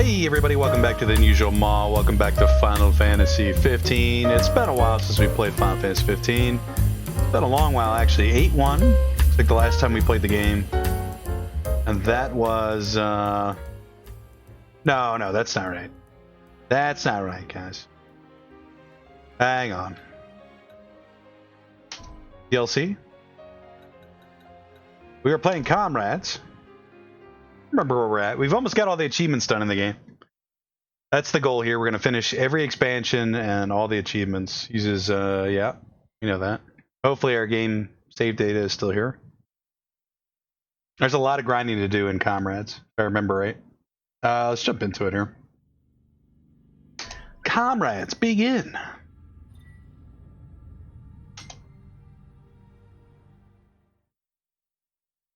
Hey everybody, welcome back to the Unusual Maw. Welcome back to Final Fantasy 15. It's been a while since we played Final Fantasy 15. It's been a long while actually. 8-1. It's like the last time we played the game. And that was no, that's not right. That's not right, guys. Hang on. DLC. We were playing Comrades. Remember where we're at. We've almost got all the achievements done in the game. That's the goal here. We're going to finish every expansion and all the achievements. Uses, yeah, you know that. Hopefully our game save data is still here. There's a lot of grinding to do in Comrades, if I remember right. Let's jump into it here. Comrades, begin.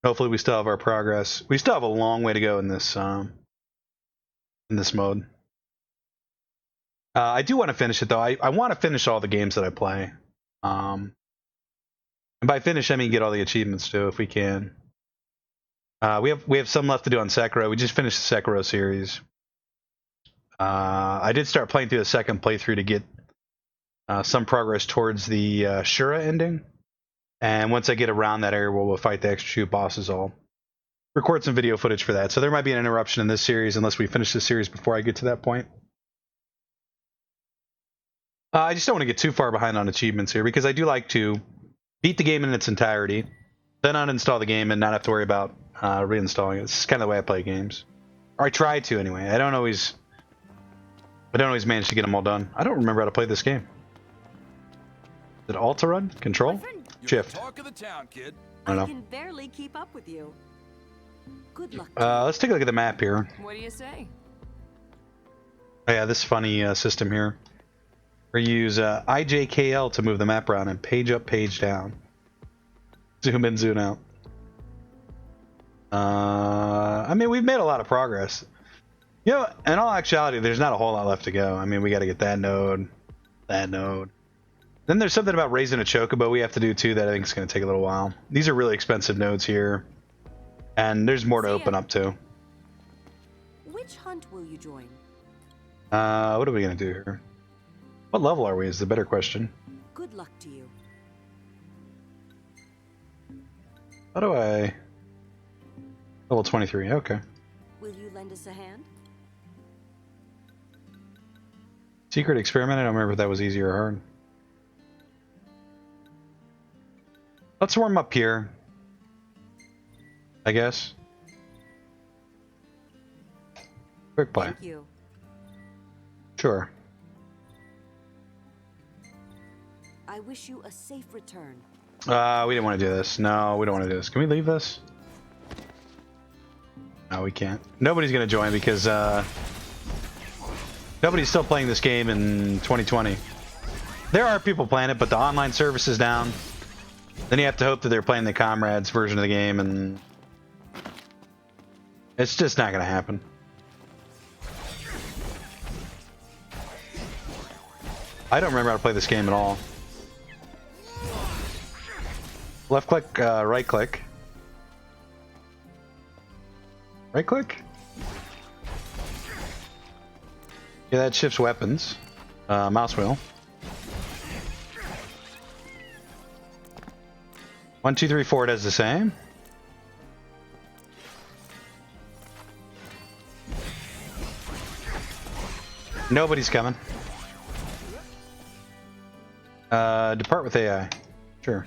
Hopefully we still have our progress. We still have a long way to go in this mode. I do want to finish it though. I want to finish all the games that I play. And by finish I mean get all the achievements too if we can. We have some left to do on Sekiro. We just finished the Sekiro series. I did start playing through the second playthrough to get some progress towards the Shura ending. And once I get around that area, we'll fight the extra two bosses. I'll record some video footage for that. So there might be an interruption in this series unless we finish this series before I get to that point. I just don't want to get too far behind on achievements here because I do like to beat the game in its entirety, then uninstall the game and not have to worry about reinstalling it. It's kind of the way I play games. Or I try to anyway. I don't always manage to get them all done. I don't remember how to play this game. Is it Alt to run? Control? Shift. Talk of the town, kid. I don't know. I can barely keep up with you. Good luck. Let's take a look at the map here. What do you say? Oh yeah, this funny system here. We use IJKL to move the map around and page up, page down. Zoom in, zoom out. I mean, we've made a lot of progress. You know, in all actuality, there's not a whole lot left to go. I mean, we got to get that node, that node. Then there's something about raising a chocobo we have to do too that I think is going to take a little while. These are really expensive nodes here. And there's more to open up to. Which hunt will you join? What are we going to do here? What level are we is the better question. Good luck to you. How do I... Level 23, okay. Will you lend us a hand? Secret experiment, I don't remember if that was easy or hard. Let's warm up here, I guess. Quick play. Thank you. Sure. I wish you a safe return. We didn't want to do this. No, we don't want to do this. Can we leave this? No, we can't. Nobody's going to join because nobody's still playing this game in 2020. There are people playing it, but the online service is down. Then you have to hope that they're playing the Comrades version of the game, and it's just not going to happen. I don't remember how to play this game at all. Left click, right click. Right click? Yeah, that shifts weapons. Mouse wheel. 1, 2, 3, 4 does the same. Nobody's coming. Depart with AI. Sure.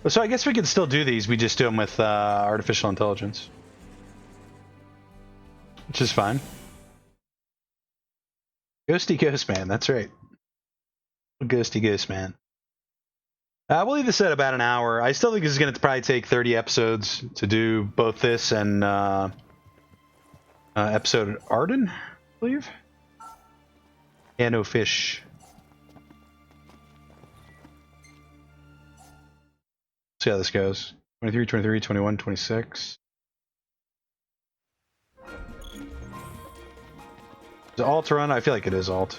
So I guess we can still do these. We just do them with artificial intelligence. Which is fine. Ghosty Ghost Man, that's right. Ghosty Ghost Man. We'll leave this at about an hour. I still think this is going to probably take 30 episodes to do both this and episode Ardyn, I believe. Yeah, no fish. See how this goes. 23, 23, 21, 26. Is it alt to run? I feel like it is alt.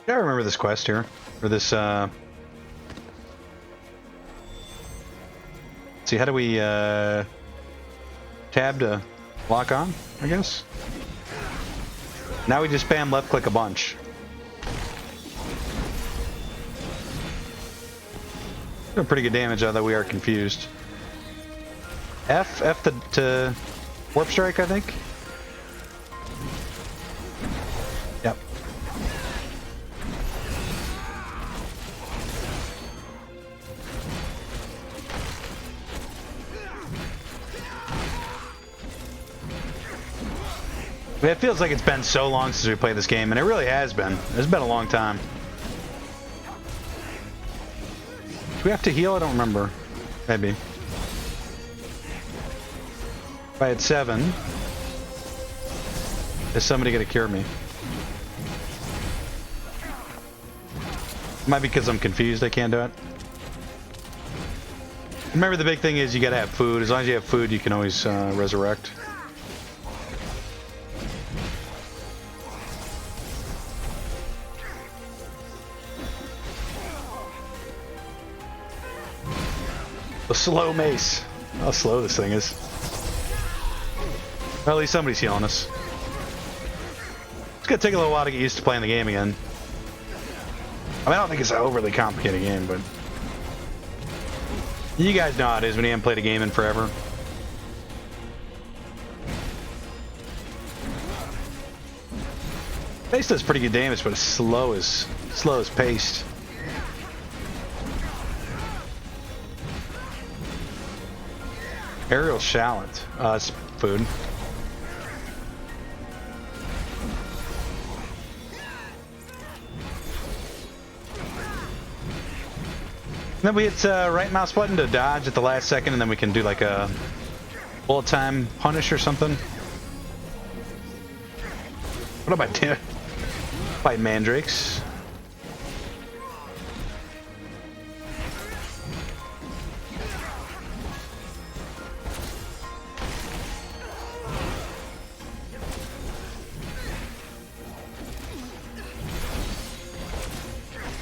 Yeah, I remember this quest here. Or this, see, how do we tab to lock on, I guess. Now we just spam left click a bunch. Doing pretty good damage, although we are confused. F to warp strike, I think. Yep. It feels like it's been so long since we played this game, and it really has been. It's been a long time. Do we have to heal? I don't remember. Maybe. If I had 7, is somebody gonna cure me? Might be because I'm confused I can't do it. Remember, the big thing is you gotta have food. As long as you have food, you can always resurrect. The slow mace. How slow this thing is. Well, at least somebody's healing us. It's gonna take a little while to get used to playing the game again. I mean, I don't think it's an overly complicated game, but you guys know how it is when you haven't played a game in forever. Base does pretty good damage, but it's slow as paced. Aerial shallot. It's food. And then we hit right mouse button to dodge at the last second, and then we can do like a bullet time punish or something. What am I doing? Fight mandrakes.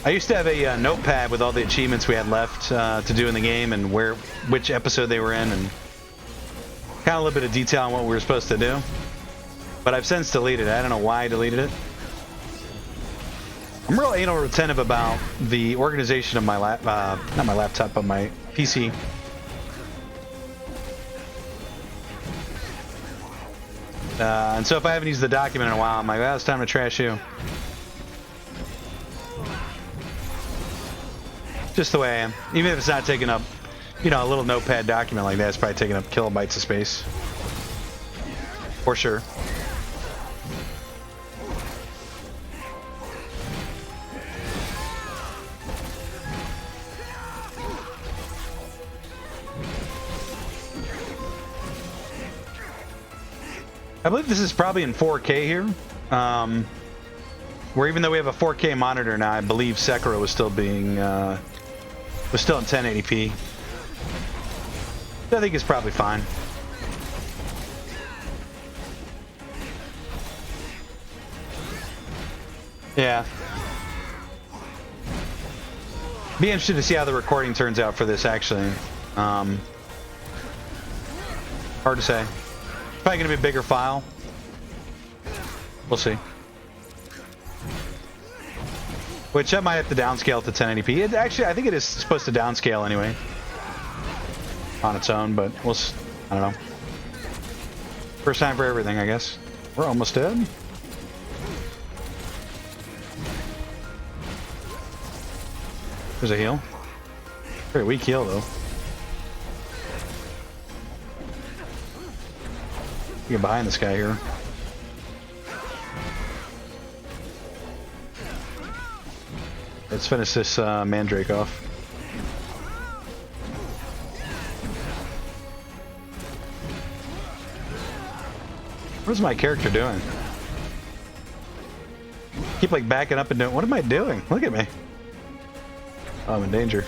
I used to have a notepad with all the achievements we had left to do in the game and which episode they were in, and kind of a little bit of detail on what we were supposed to do. But I've since deleted it. I don't know why I deleted it. I'm real anal retentive about the organization of my not my laptop, but my PC. And so if I haven't used the document in a while, I'm like, well, it's time to trash you. Just the way I am. Even if it's not taking up, you know, a little notepad document like that, it's probably taking up kilobytes of space. For sure. I believe this is probably in 4K here. Where even though we have a 4K monitor now, I believe Sekiro was still being was still in 1080p. I think it's probably fine. Yeah. Be interested to see how the recording turns out for this, actually. Hard to say. Probably gonna be a bigger file. We'll see. Which I might have to downscale to 1080p. It actually, I think it is supposed to downscale anyway. On its own, but we'll, I don't know. First time for everything, I guess. We're almost dead. There's a heal. Very weak heal, though. Get behind this guy here. Let's finish this Mandrake off. What's my character doing? Keep like backing up and doing. What am I doing? Look at me. Oh, I'm in danger.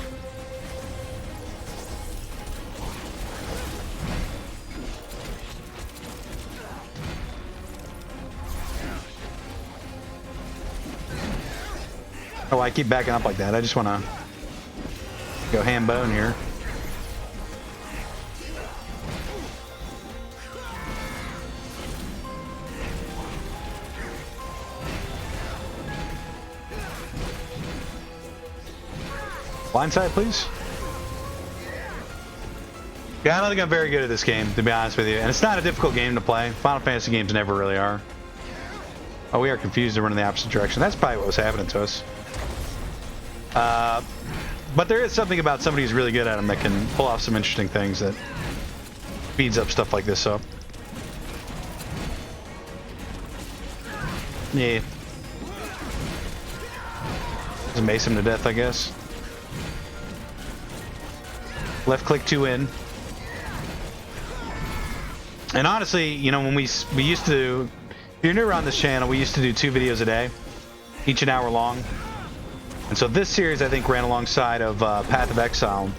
Oh, I keep backing up like that. I just want to go ham bone here. Blindside, please. Yeah, I don't think I'm very good at this game, to be honest with you. And it's not a difficult game to play. Final Fantasy games never really are. Oh, we are confused and running the opposite direction. That's probably what was happening to us. But there is something about somebody who's really good at them that can pull off some interesting things that speeds up stuff like this up. Yeah. Just mace him to death, I guess. Left click to in. And honestly, you know, when we used to, if you're new around this channel, we used to do 2 videos a day, each an hour long. And so this series, I think, ran alongside of Path of Exile.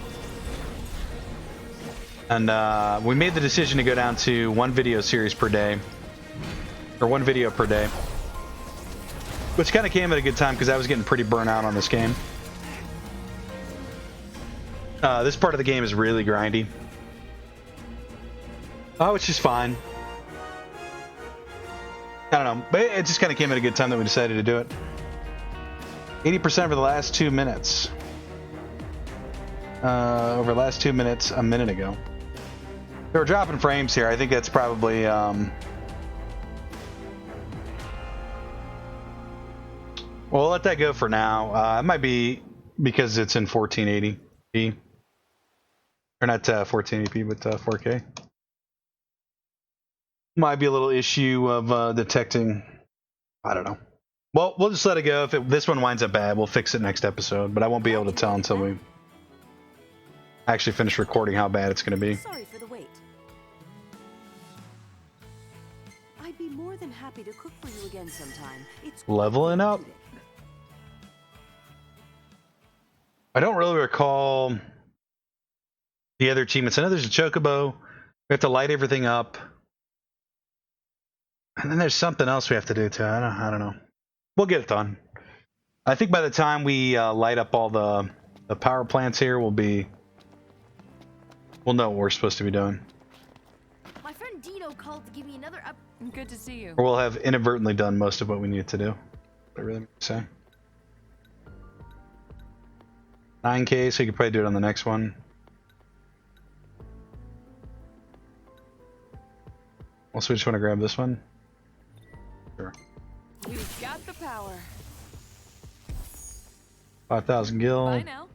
And we made the decision to go down to 1 video series per day, or 1 video per day. Which kind of came at a good time because I was getting pretty burnt out on this game. This part of the game is really grindy. Oh, which is fine. I don't know, but it just kind of came at a good time that we decided to do it. 80% over the last 2 minutes. Over the last 2 minutes, a minute ago. They were dropping frames here. I think that's probably... Well, we'll let that go for now. It might be because it's in 1480p. Or not 1480p, but 4K. Might be a little issue of detecting. I don't know. Well, we'll just let it go. If this one winds up bad, we'll fix it next episode. But I won't be able to tell until we actually finish recording how bad it's going to be. Sorry for the wait. I'd be more than happy to cook for you again sometime. It's leveling up. I don't really recall the other achievements. I know there's a chocobo. We have to light everything up. And then there's something else we have to do too. I don't know. We'll get it done. I think by the time we light up all the power plants here, we'll know what we're supposed to be doing. My friend Dino called to give me another up. Good to see you. Or we'll have inadvertently done most of what we need to do. What I really mean to say. 9K, so you could probably do it on the next one. Also, we just want to grab this one. Sure. We've got the power. 5,000 gil. Bye now.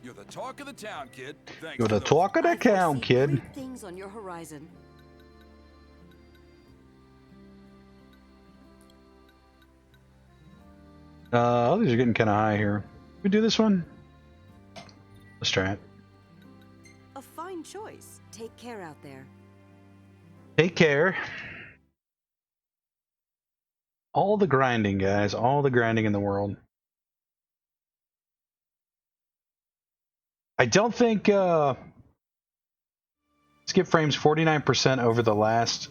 You're the talk of the town, kid. Thanks You're to the those- talk of the I town, foresee kid. great things on your horizon. These are getting kind of high here. We do this one? Let's try it. A fine choice. Take care out there. Take care. All the grinding, guys. All the grinding in the world. I don't think... skip frames 49% over the last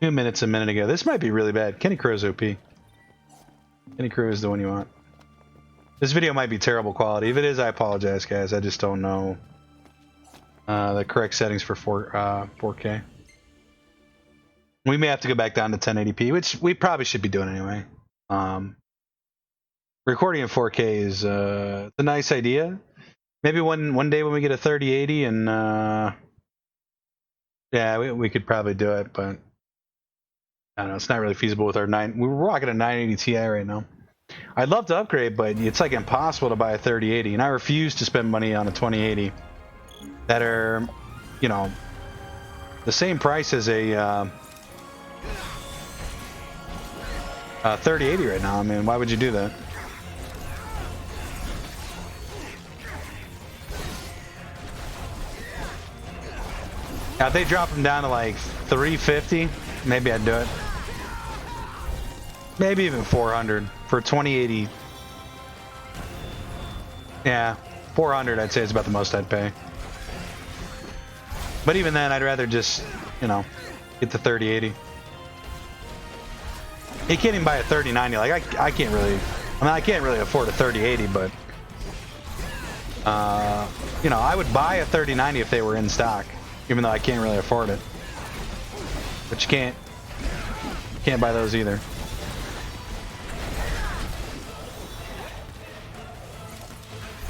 2 minutes a minute ago. This might be really bad. Kenny Crow's OP. Kenny Crow is the one you want. This video might be terrible quality. If it is, I apologize, guys. I just don't know the correct settings for 4K. We may have to go back down to 1080p, which we probably should be doing anyway. Recording in 4K is it's a nice idea. Maybe one day when we get a 3080 and yeah, we could probably do it, but I don't know, it's not really feasible with our we're rocking a 980 Ti right now. I'd love to upgrade, but it's like impossible to buy a 3080, and I refuse to spend money on a 2080 that are, you know, the same price as a 3080 right now. I mean, why would you do that? Now, if they drop them down to like 350, maybe I'd do it. Maybe even 400 for 2080. Yeah, 400 I'd say is about the most I'd pay. But even then, I'd rather just, you know, get the 3080. You can't even buy a 3090. Like I can't really. I mean, I can't really afford a 3080, but you know, I would buy a 3090 if they were in stock, even though I can't really afford it. But you can't buy those either.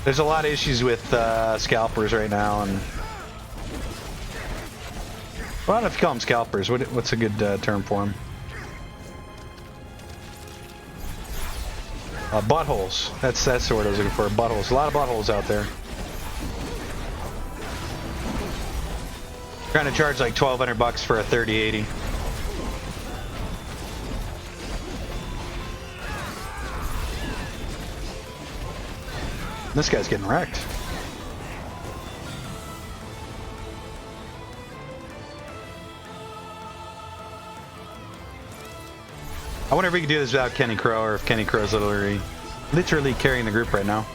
There's a lot of issues with scalpers right now, and well, I don't know if you call them scalpers. What's a good term for them? Buttholes. That's the word I was looking for. Buttholes. A lot of buttholes out there. Trying to charge like $1,200 for a 3080. This guy's getting wrecked. I wonder if we can do this without Kenny Crow, or if Kenny Crow's literally carrying the group right now.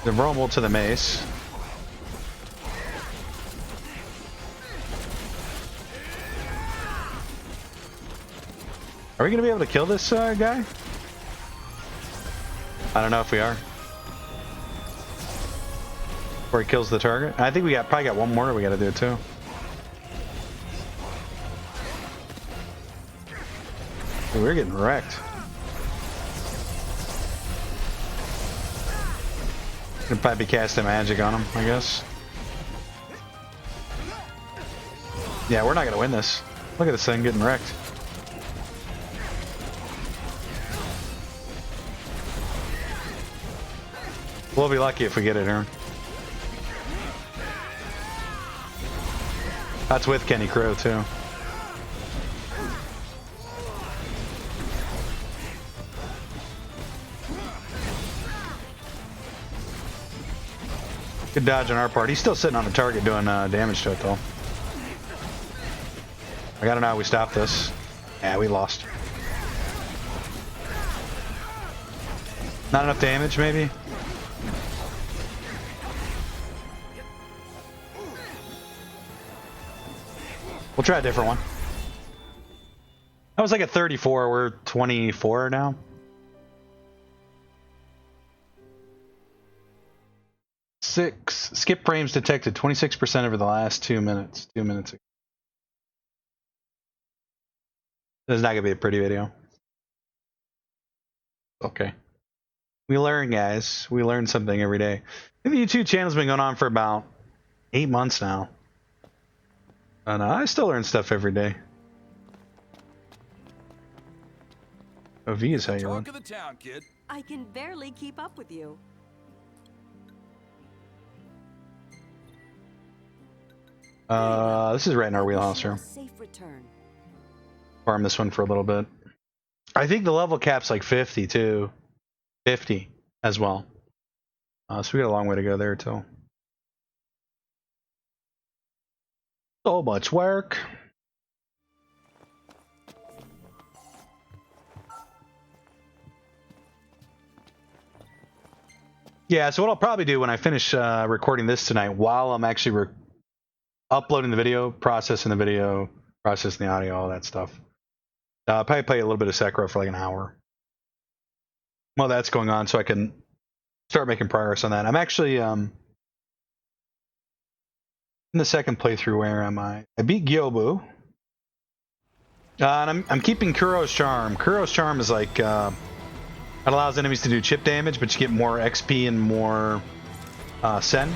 The vulnerable to the mace. Are we going to be able to kill this guy? I don't know if we are. Before he kills the target. I think we probably got one more we got to do too. We're getting wrecked. Could probably be casting magic on him, I guess. Yeah, we're not gonna win this. Look at this thing getting wrecked. We'll be lucky if we get it here. That's with Kenny Crow too. Good dodge on our part. He's still sitting on the target doing damage to it though. I gotta know how we stop this. Yeah, we lost. Not enough damage, maybe? We'll try a different one. That was like a 34. We're 24 now. Skip frames detected 26% over the last 2 minutes. 2 minutes ago. This is not gonna be a pretty video. Okay. We learn, guys. We learn something every day. The YouTube channel's been going on for about 8 months now. And I still learn stuff every day. Oh, V is how you run. Talk of the town, kid. I can barely keep up with you. This is right in our wheelhouse here. Safe return. Farm this one for a little bit. I think the level cap's like 50 too. 50 as well. So we got a long way to go there too. So much work. Yeah, so what I'll probably do when I finish recording this tonight, while I'm actually uploading the video, processing the audio, all that stuff. I'll probably play a little bit of Sekiro for like an hour. While that's going on, so I can start making progress on that. I'm actually in the second playthrough. Where am I? I beat Gyobu. And I'm keeping Kuro's Charm. Kuro's Charm is like it allows enemies to do chip damage, but you get more XP and more Sen.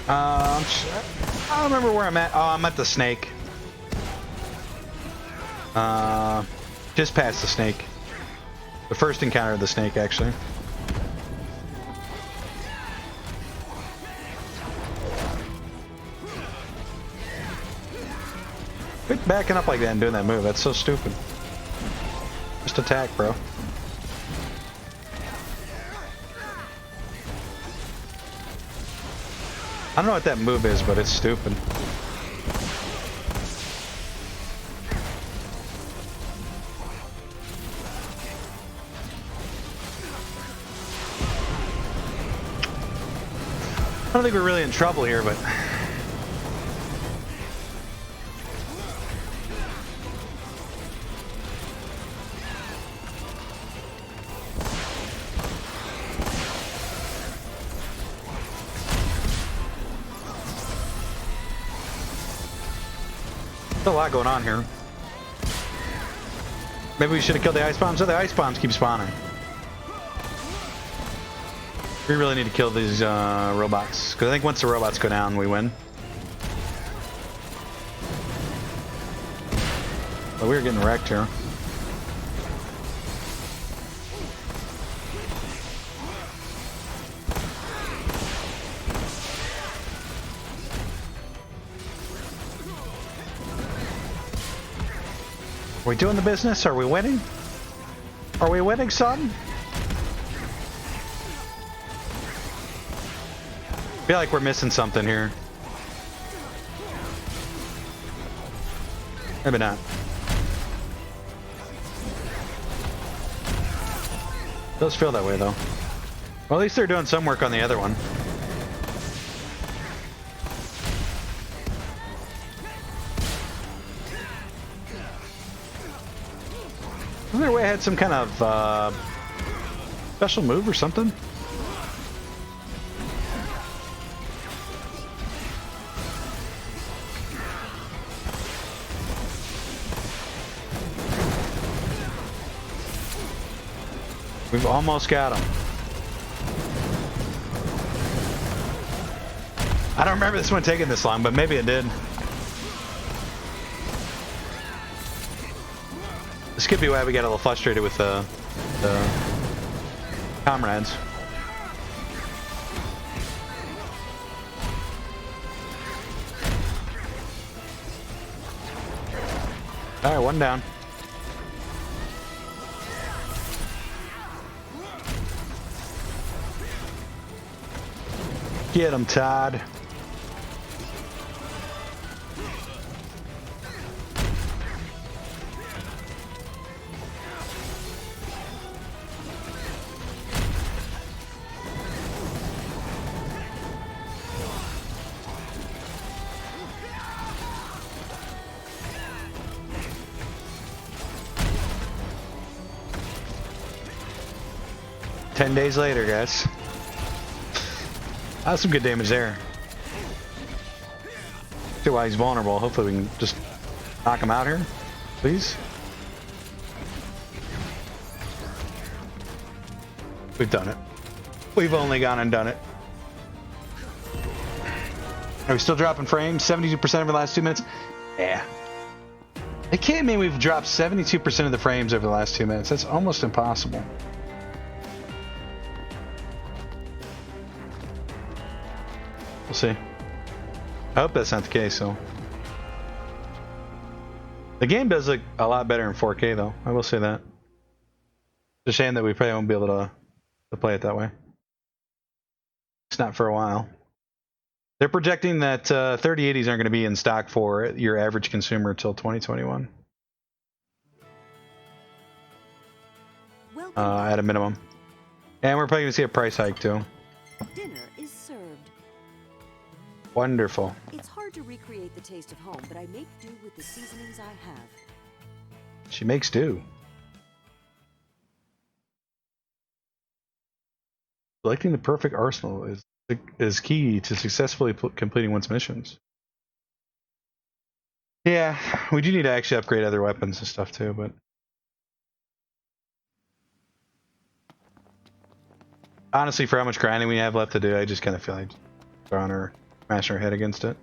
I don't remember where I'm at. Oh, I'm at the snake. Just past the snake. The first encounter of the snake, actually. Quit backing up like that and doing that move. That's so stupid. Just attack, bro. I don't know what that move is, but it's stupid. I don't think we're really in trouble here, but... There's a lot going on here. Maybe we should have killed the ice bombs. So the ice bombs keep spawning. We really need to kill these robots. Because I think once the robots go down, we win. But we were getting wrecked here. Are we doing the business? Are we winning? Are we winning, son? I feel like we're missing something here. Maybe not. Does feel that way though. Well, at least they're doing some work on the other one. Wasn't there a way I had some kind of special move or something? We've almost got him. I don't remember this one taking this long, but maybe it did. This could be why we got a little frustrated with the comrades. Alright, one down. Get him, Todd. Ten days later, guys. That's some good damage there. See why he's vulnerable. Hopefully we can just knock him out here, please. We've done it. We've only gone and done it. Are we still dropping frames? 72% over the last 2 minutes? Yeah. It can't mean we've dropped 72% of the frames over the last 2 minutes. That's almost impossible. We'll see. I hope that's not the case, though. The game does look a lot better in 4K, though. I will say that. It's a shame that we probably won't be able to play it that way. It's not for a while. They're projecting that 3080s aren't going to be in stock for your average consumer until 2021. At a minimum. And we're probably going to see a price hike, too. Dinner is served. Wonderful. It's hard to recreate the taste of home, but I make do with the seasonings I have. She makes do. Selecting the perfect arsenal is key to successfully completing one's missions. Yeah, we do need to actually upgrade other weapons and stuff too, but honestly, for how much grinding we have left to do, I just kind of feel like throwing her, smashing her head against it.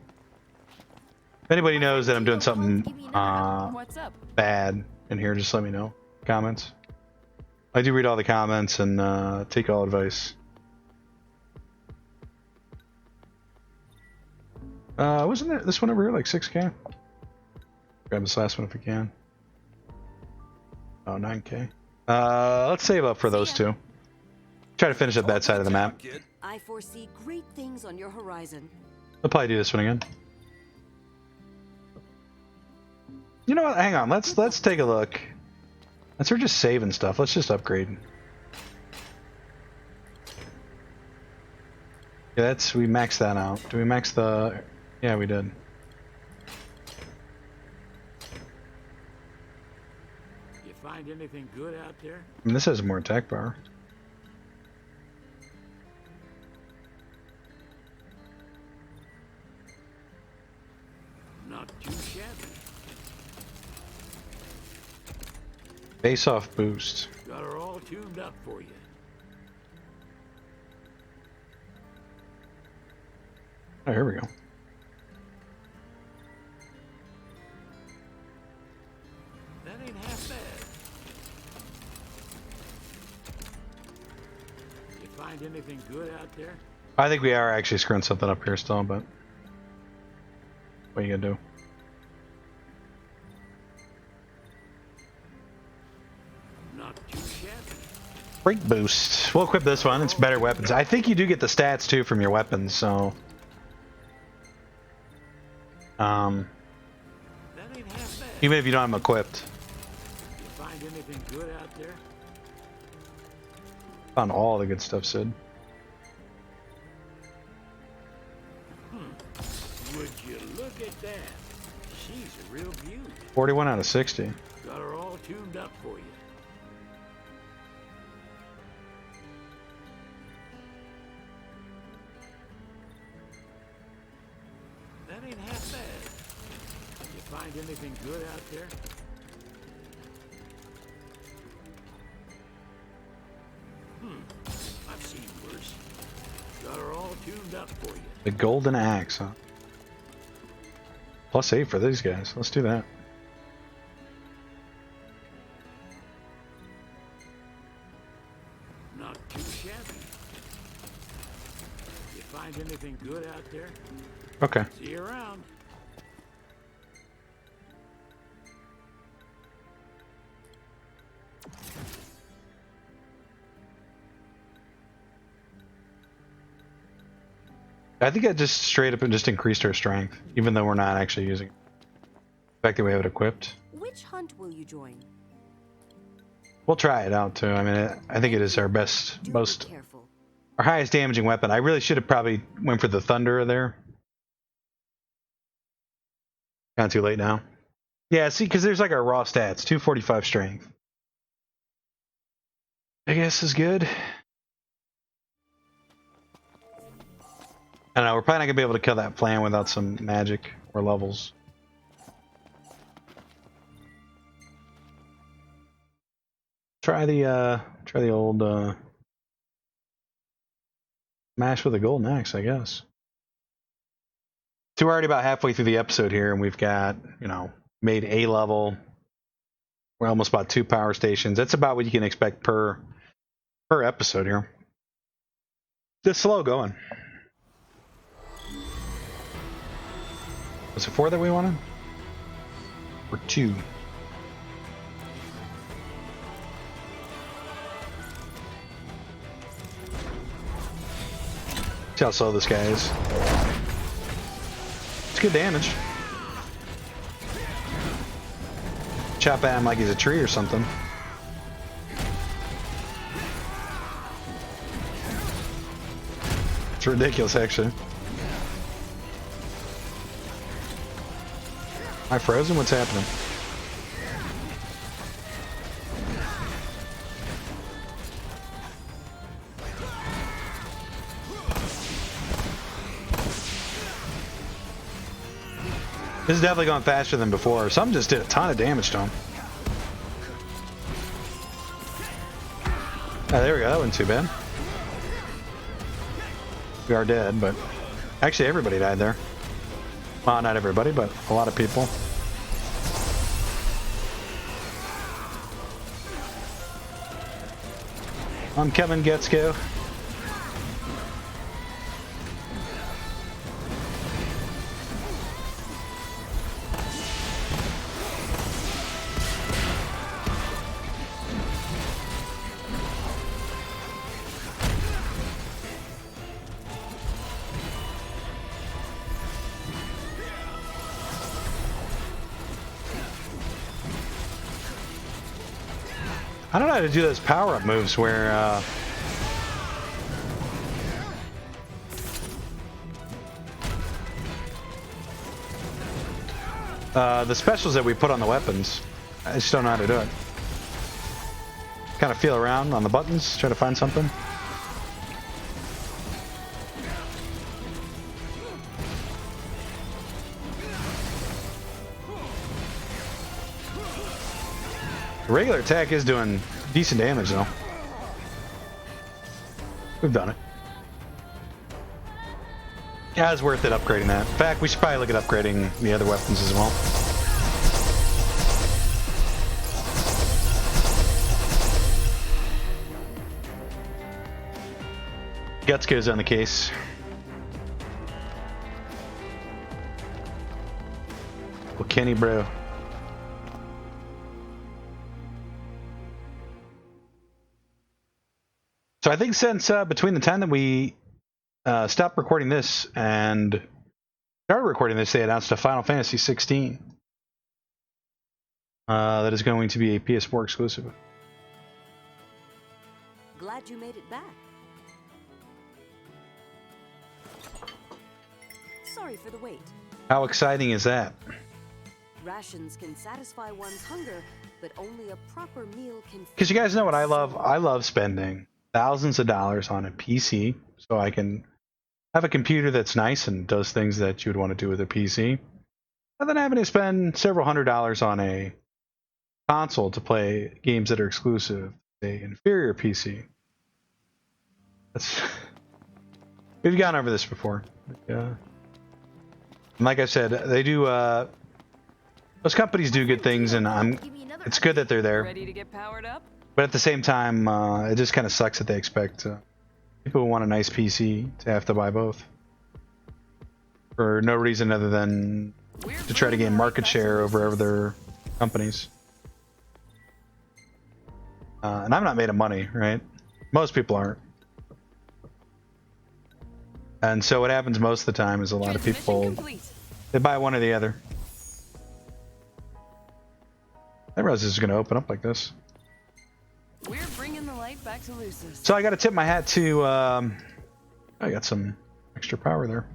If anybody knows that I'm doing something bad in here, just let me know. Comments. I do read all the comments and take all advice. Wasn't there this one over here like 6K? Grab this last one if we can. Oh, 9K. Let's save up for those two. Try to finish up that side of the map. I foresee great things on your horizon. I'll probably do this one again. You know what? Hang on. Let's take a look. Since we're just saving stuff, let's just upgrade. Yeah, we maxed that out. Do we max the? Yeah, we did. You find anything good out there? I mean, this has more attack power. Not too shabby. Face off boost. Got her all tuned up for you. Oh, here we go. That ain't half bad. You find anything good out there? I think we are actually screwing something up here still, but what are you gonna do? Not too shabby. Break boost. We'll equip this one. It's better weapons. I think you do get the stats too from your weapons, so That ain't half bad. even if you don't have them equipped. You find anything good out there? Found all the good stuff, Sid. Would you look at that? She's a real beauty. 41 out of 60. Got her all tuned up for you. That ain't half bad. You find anything good out there? I've seen worse. Got her all tuned up for you. The golden axe, huh? +8 for these guys. Let's do that. Not too shabby. You find anything good out there? Okay. See you around. I think I just straight up and just increased our strength, even though we're not actually using it. The fact that we have it equipped. Which hunt will you join? We'll try it out too. I mean, I think it is our best, Do most, be careful. our highest damaging weapon. I really should have probably went for the thunder there. Not too late now. Yeah, see, because there's like our raw stats, 245 strength. I guess is good. I don't know, we're probably not gonna be able to kill that plan without some magic or levels. Try the old smash with a golden axe, I guess. So we're already about halfway through the episode here, and we've got, you know, made A level. We're almost about 2 power stations. That's about what you can expect per episode here. Just slow going. Was it 4 that we wanted? Or 2? See how slow this guy is. It's good damage. Chop at him like he's a tree or something. It's ridiculous, actually. Am I frozen? What's happening? This is definitely going faster than before. Some just did a ton of damage to him. Oh, there we go. That wasn't too bad. We are dead, but actually everybody died there. Well, not everybody, but a lot of people. I'm coming, Getsko. I don't know how to do those power-up moves where the specials that we put on the weapons. I just don't know how to do it. Kind of feel around on the buttons, try to find something. Regular attack is doing decent damage though. We've done it. Yeah, it's worth it upgrading that. In fact, we should probably look at upgrading the other weapons as well. Guts goes on the case. Well, Kenny, bro. So I think since between the time that we stopped recording this and started recording this, they announced a Final Fantasy 16 that is going to be a PS4 exclusive. Glad you made it back. Sorry for the wait. How exciting is that? Rations can satisfy one's hunger, but only a proper meal can... Because you guys know what I love? I love spending thousands of dollars on a PC so I can have a computer that's nice and does things that you would want to do with a PC. And then having to spend several $100s on a console to play games that are exclusive to an inferior PC. That's... We've gone over this before. And like I said, they do... those companies do good things, and it's good that they're there. Ready to get powered up? But at the same time, it just kind of sucks that they expect people who want a nice PC to have to buy both. For no reason other than to try to gain market share over other companies. And I'm not made of money, right? Most people aren't. And so what happens most of the time is a lot of people, they buy one or the other. I didn't realize this was going to open up like this. We're bringing the light back to Lucis. So I got to tip my hat to, I got some extra power there.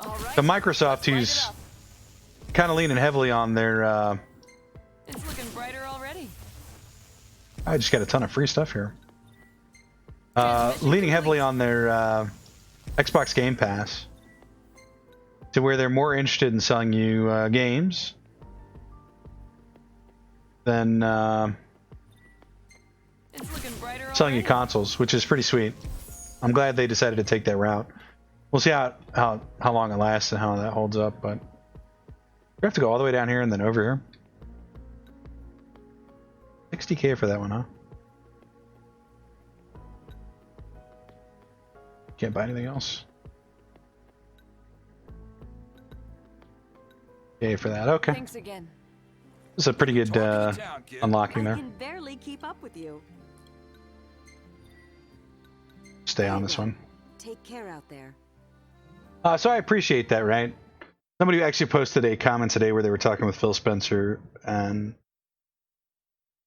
Right, The Microsoft, who's kind of leaning heavily on their, it's looking brighter already. I just got a ton of free stuff here. Leaning heavily on their Xbox Game Pass, to where they're more interested in selling you games than selling you consoles, which is pretty sweet. I'm glad they decided to take that route. We'll see how long it lasts and how that holds up, but we have to go all the way down here and then over here. 60K for that one, huh? Can't buy anything else. Yay for that. Okay. Thanks again. This is a pretty good unlocking there. I can barely keep up with you. Stay on this one. Take care out there. So I appreciate that, right? Somebody actually posted a comment today where they were talking with Phil Spencer, and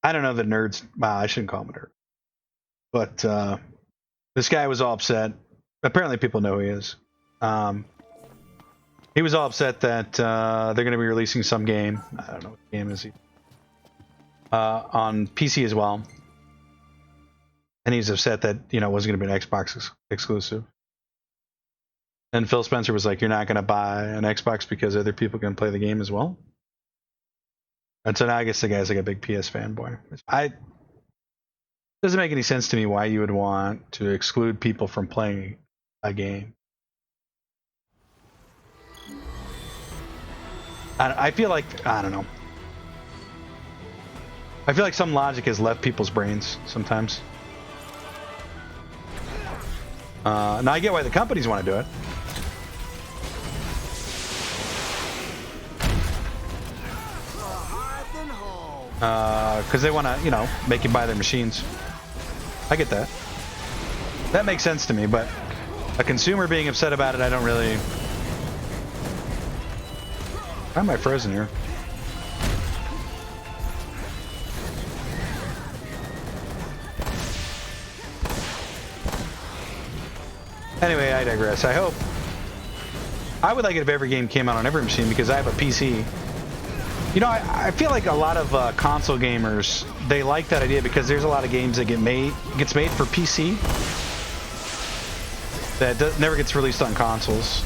I don't know the nerds. Wow, I shouldn't call him a nerd. But this guy was all upset. Apparently people know who he is. He was all upset that they're going to be releasing some game. I don't know what game is he. On PC as well. And he's upset that, you know, it wasn't going to be an Xbox exclusive. And Phil Spencer was like, you're not going to buy an Xbox because other people can play the game as well? And so now I guess the guy's like a big PS fanboy. Doesn't make any sense to me why you would want to exclude people from playing a game. I feel like, I don't know. I feel like some logic has left people's brains sometimes. Now I get why the companies want to do it. Because they want to, you know, make you buy their machines. I get that. That makes sense to me, but a consumer being upset about it, I don't really... Why am I frozen here? Anyway, I digress. I would like it if every game came out on every machine because I have a PC. You know, I feel like a lot of console gamers, they like that idea because there's a lot of games that gets made for PC that never gets released on consoles.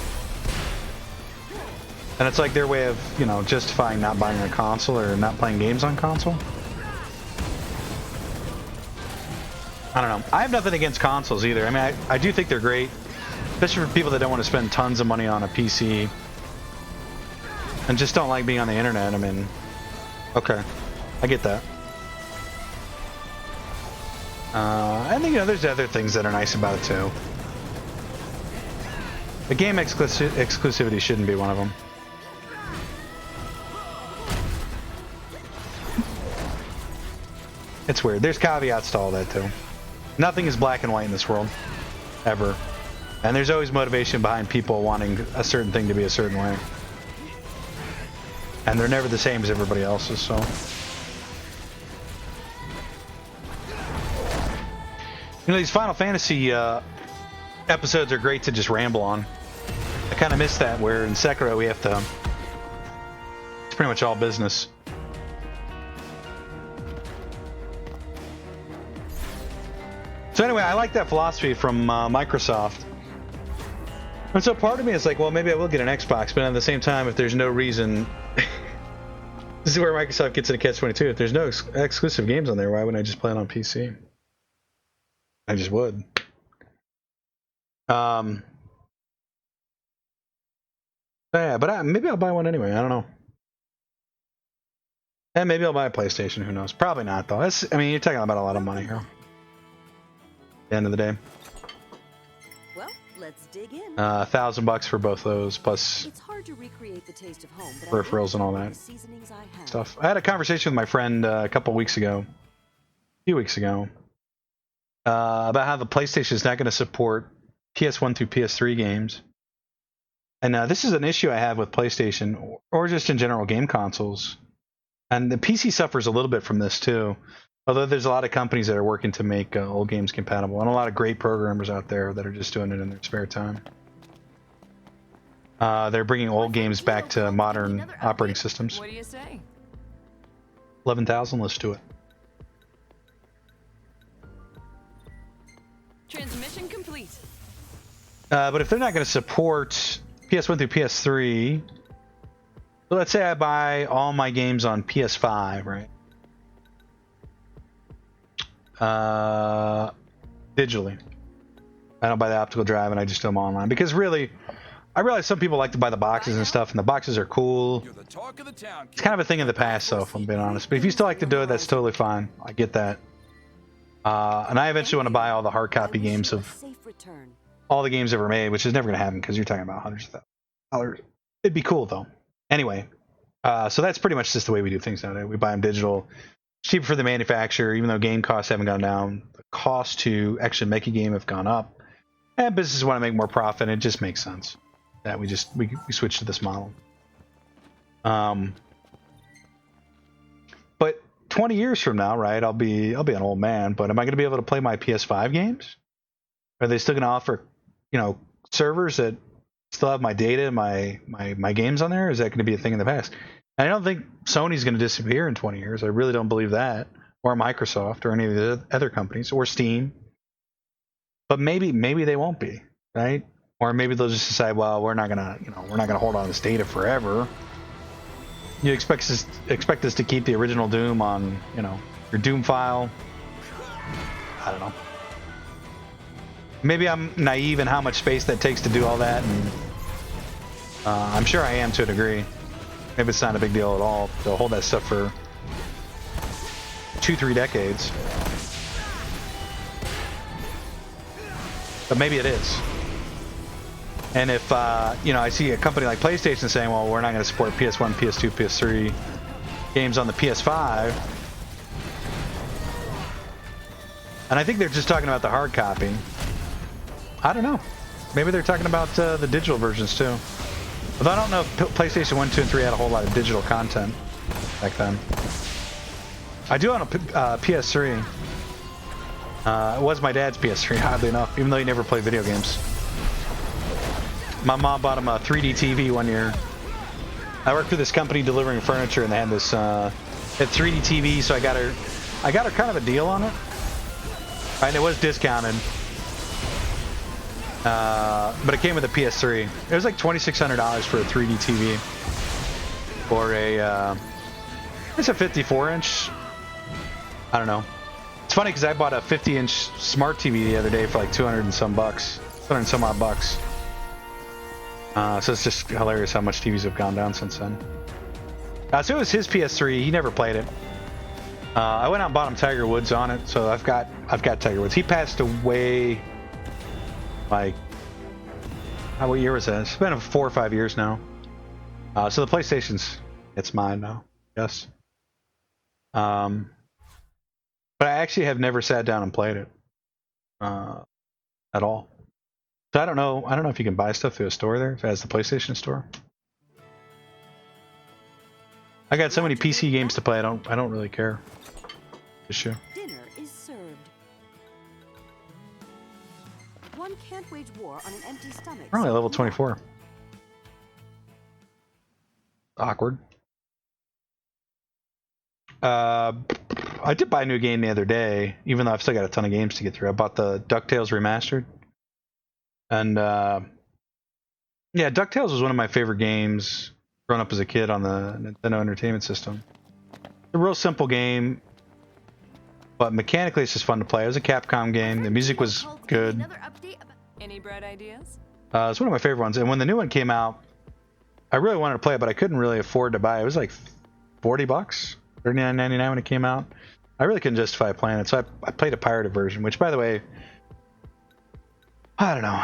And it's like their way of, you know, justifying not buying a console or not playing games on console. I don't know. I have nothing against consoles either. I mean, I do think they're great, especially for people that don't want to spend tons of money on a PC and just don't like being on the internet. I mean, okay, I get that. I think, you know, there's other things that are nice about it too. The game exclusivity shouldn't be one of them. It's weird. There's caveats to all that too. Nothing is black and white in this world, ever. And there's always motivation behind people wanting a certain thing to be a certain way. And they're never the same as everybody else's, so. You know, these Final Fantasy episodes are great to just ramble on. I kind of miss that, where in Sekiro we have to... It's pretty much all business. So anyway, I like that philosophy from Microsoft. And so part of me is like, well, maybe I will get an Xbox, but at the same time, if there's no reason... This is where Microsoft gets into catch-22. If there's no exclusive games on there, why wouldn't I just play it on PC? I just would. Yeah, but maybe I'll buy one anyway. I don't know. And maybe I'll buy a PlayStation. Who knows? Probably not, though. I mean, you're talking about a lot of money here. At the end of the day. Well, let's dig in. $1,000 for both those, plus It's hard to recreate the taste of home, but peripherals and all that seasonings I have. stuff. I had a conversation with my friend a few weeks ago, about how the PlayStation is not going to support PS1 through PS3 games. And this is an issue I have with PlayStation, or just in general game consoles. And the PC suffers a little bit from this too. Although there's a lot of companies that are working to make old games compatible, and a lot of great programmers out there that are just doing it in their spare time. They're bringing old games back to modern operating systems. What do you say? 11,000, let's do it. Transmission complete. But if they're not going to support PS1 through PS3, so let's say I buy all my games on PS5, right? Digitally. I don't buy the optical drive and I just do them online. Because really, I realize some people like to buy the boxes and stuff, and the boxes are cool. You're the talk of the town, It's kind of a thing of the past, though, if I'm being honest. But if you still like to do it, that's totally fine. I get that. And I eventually want to buy all the hard copy games of Safe return. all the games ever made, which is never going to happen because you're talking about hundreds of dollars. It'd be cool, though. Anyway, so that's pretty much just the way we do things nowadays. We buy them digital. It's cheaper for the manufacturer, even though game costs haven't gone down. The cost to actually make a game have gone up. And businesses want to make more profit, and it just makes sense that we switch to this model. But 20 years from now, right, I'll be an old man, but am I going to be able to play my PS5 games? Are they still going to offer, servers that still have my data, my games on there? Or is that going to be a thing in the past? And I don't think Sony's going to disappear in 20 years. I really don't believe that, or Microsoft, or any of the other companies, or Steam. But maybe they won't be, right? Or maybe they'll just decide, well, we're not gonna hold on to this data forever. You expect us to keep the original Doom on, your Doom file? I don't know. Maybe I'm naive in how much space that takes to do all that, and I'm sure I am to a degree. Maybe it's not a big deal at all to hold that stuff for 2-3 decades. But maybe it is. And if, I see a company like PlayStation saying, well, we're not going to support PS1, PS2, PS3 games on the PS5. And I think they're just talking about the hard copy. I don't know. Maybe they're talking about the digital versions too. Although I don't know if PlayStation 1, 2, and 3 had a whole lot of digital content back then. I do own a PS3. It was my dad's PS3, oddly enough, even though he never played video games. My mom bought him a 3D TV one year. I worked for this company delivering furniture, and they had this 3D TV, so I got her kind of a deal on it. And it was discounted. But it came with a PS3. It was like $2,600 for a 3D TV. Or a, it's a 54-inch. I don't know. It's funny because I bought a 50-inch smart TV the other day for like 200 and some bucks. 200 and some odd bucks. So it's just hilarious how much TVs have gone down since then. So it was his PS3. He never played it. I went out and bought him Tiger Woods on it, so I've got Tiger Woods. He passed away like what year was that? It's been 4 or 5 years now. So the it's mine now. Yes. But I actually have never sat down and played it at all. So I don't know if you can buy stuff through a store there, if it has the PlayStation Store. I got so many PC games to play, I don't really care. Issue. Dinner is served. One can't wage war on an empty stomach. We're only level 24. Awkward. I did buy a new game the other day, even though I've still got a ton of games to get through. I bought the DuckTales Remastered. And yeah, DuckTales was one of my favorite games growing up as a kid on the Nintendo Entertainment System. A real simple game, but mechanically it's just fun to play. It was a Capcom game. The music was good. Any bright ideas? It's one of my favorite ones. And when the new one came out, I really wanted to play it, but I couldn't really afford to buy it. It was like $40, $39.99 when it came out. I really couldn't justify playing it, so I played a pirated version, which, by the way, I don't know.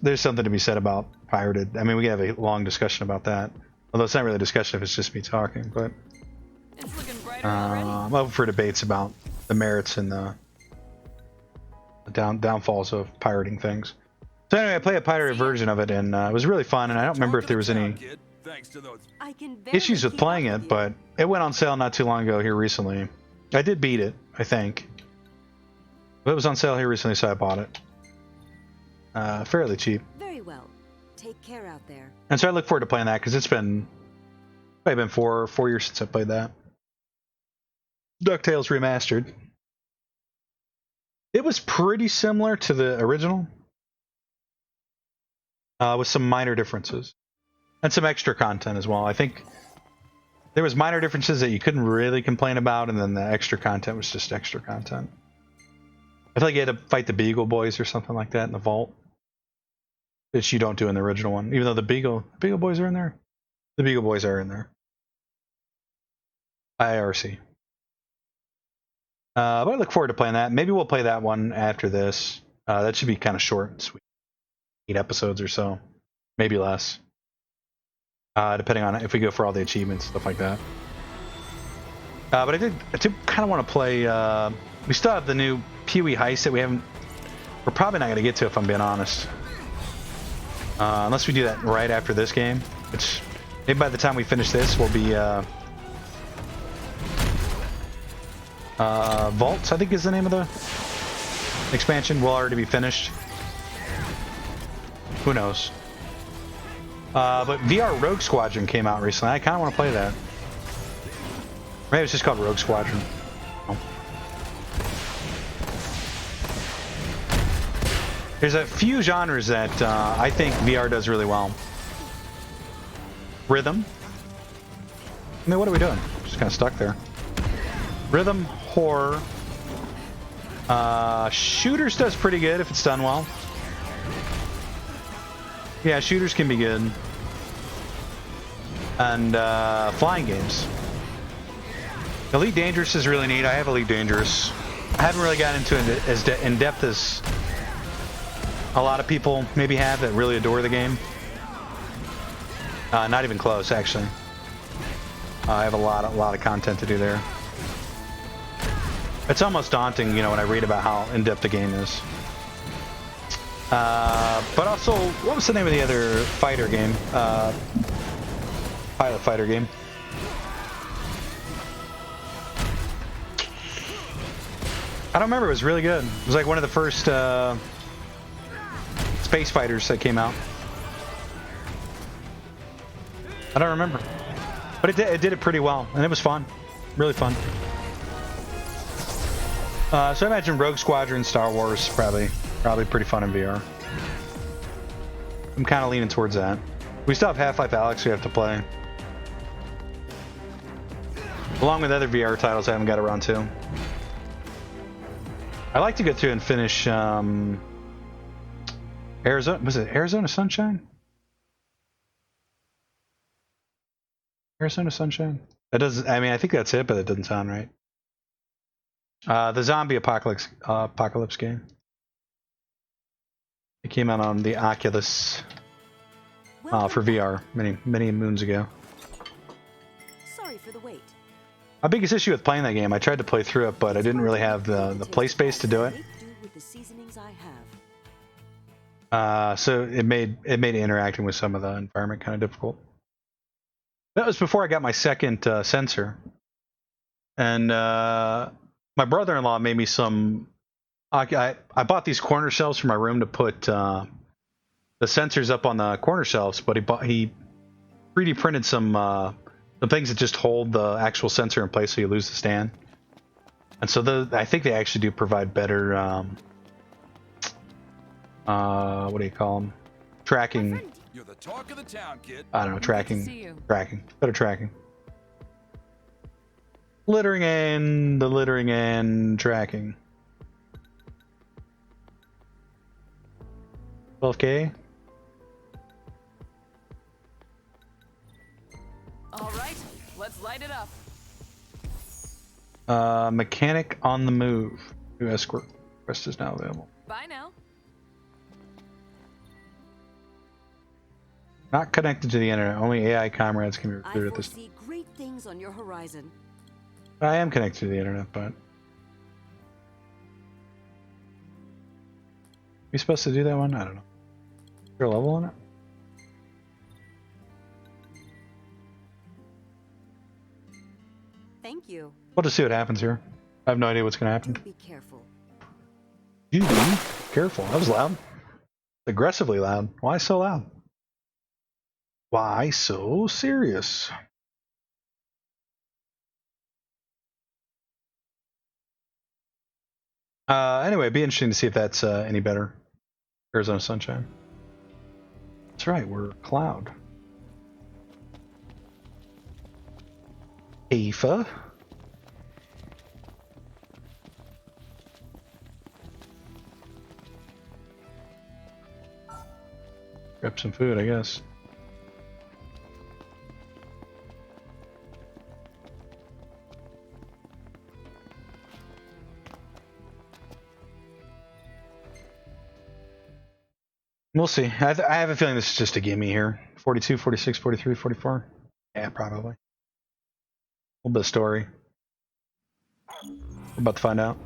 There's something to be said about pirated. I mean, we can have a long discussion about that. Although it's not really a discussion if it's just me talking, but It's looking brighter already. I'm open for debates about the merits and the downfalls of pirating things. So anyway, I played a pirated version of it, and it was really fun, and I don't remember if there was any issues with playing it, but it went on sale not too long ago here recently. I did beat it, I think. But it was on sale here recently, so I bought it. Fairly cheap. Very well. Take care out there. And so I look forward to playing that because it's been probably been four years since I played that. DuckTales Remastered. It was pretty similar to the original, with some minor differences and some extra content as well. I think there was minor differences that you couldn't really complain about, and then the extra content was just extra content. I feel like you had to fight the Beagle Boys or something like that in the vault, which you don't do in the original one, even though the Beagle Boys are in there. The Beagle Boys are in there. IRC. But I look forward to playing that. Maybe we'll play that one after this. That should be kind of short and sweet. 8 episodes or so. Maybe less. Depending on if we go for all the achievements, stuff like that. But I did kind of want to play... we still have the new Pee-wee Heist that we're probably not going to get to, if I'm being honest. Unless we do that right after this game. Which, maybe by the time we finish this, we'll be... Vaults, I think is the name of the expansion. Will already be finished. Who knows? But VR Rogue Squadron came out recently. I kind of want to play that. Maybe it's just called Rogue Squadron. Oh. There's a few genres that I think VR does really well. Rhythm. I mean, what are we doing? Just kind of stuck there. Rhythm, horror. Shooters does pretty good if it's done well. Yeah, shooters can be good. And flying games. Elite Dangerous is really neat. I have Elite Dangerous. I haven't really gotten into it as in depth as a lot of people maybe have that really adore the game. Not even close, actually. I have a lot of content to do there. It's almost daunting, you know, when I read about how in-depth the game is. But also, what was the name of the other fighter game? Pilot fighter game. I don't remember. It was really good. It was like one of the first space fighters that came out. I don't remember, but it did it pretty well, and it was fun, really fun. So I imagine Rogue Squadron, Star Wars, probably pretty fun in VR. I'm kind of leaning towards that. We still have Half-Life Alyx we have to play. Along with other VR titles I haven't got around to. I like to go through and finish Arizona. Was it Arizona Sunshine? Arizona Sunshine? That doesn't. I mean, I think that's it, but it doesn't sound right. The zombie apocalypse game. It came out on the Oculus for VR many moons ago. Sorry for the wait. My biggest issue with playing that game, I tried to play through it, but I didn't really have the play space to do it. With the seasonings I have. So it made interacting with some of the environment kind of difficult. That was before I got my second sensor, and my brother-in-law made me some. I bought these corner shelves for my room to put the sensors up on the corner shelves, but he 3D printed some things that just hold the actual sensor in place so you lose the stand. And so I think they actually do provide better what do you call them? Tracking. You're the talk of the town, kid. I don't know, tracking. Better tracking. Littering and tracking. 12K. All right, let's light it up. Mechanic on the move. New escort request is now available. Bye now. Not connected to the internet. Only AI comrades can be recruited at this time. I foresee great things on your horizon. I am connected to the internet, but... we supposed to do that one? I don't know. Is there a level on it? Thank you. We'll just see what happens here. I have no idea what's going to happen. Do be careful. You be careful. That was loud. Aggressively loud. Why so loud? Why so serious? Anyway, it'd be interesting to see if that's any better. Arizona Sunshine. That's right, we're cloud. Aoife. Grab some food, I guess. We'll see. I have a feeling this is just a gimme here. 42, 46, 43, 44. Yeah, probably. A little bit of story. We're about to find out.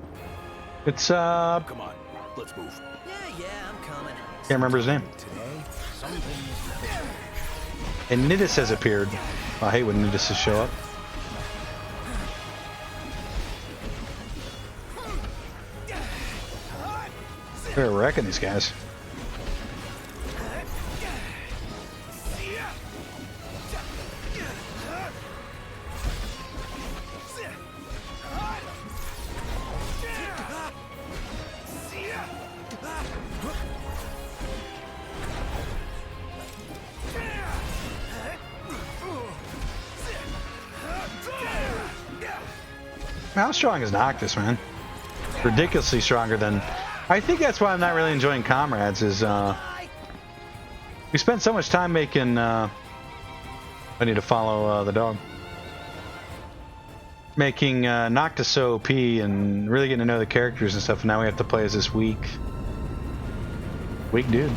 It's Come on, let's move. Yeah, I'm coming. can't remember his name. Today, something's And Nidus has appeared. I hate when Nidus show up. They're wrecking these guys. How strong is Noctis, man? Ridiculously stronger than... I think that's why I'm not really enjoying Comrades, is we spent so much time making I need to follow the dog. Making Noctis so OP and really getting to know the characters and stuff, and now we have to play as this weak dude.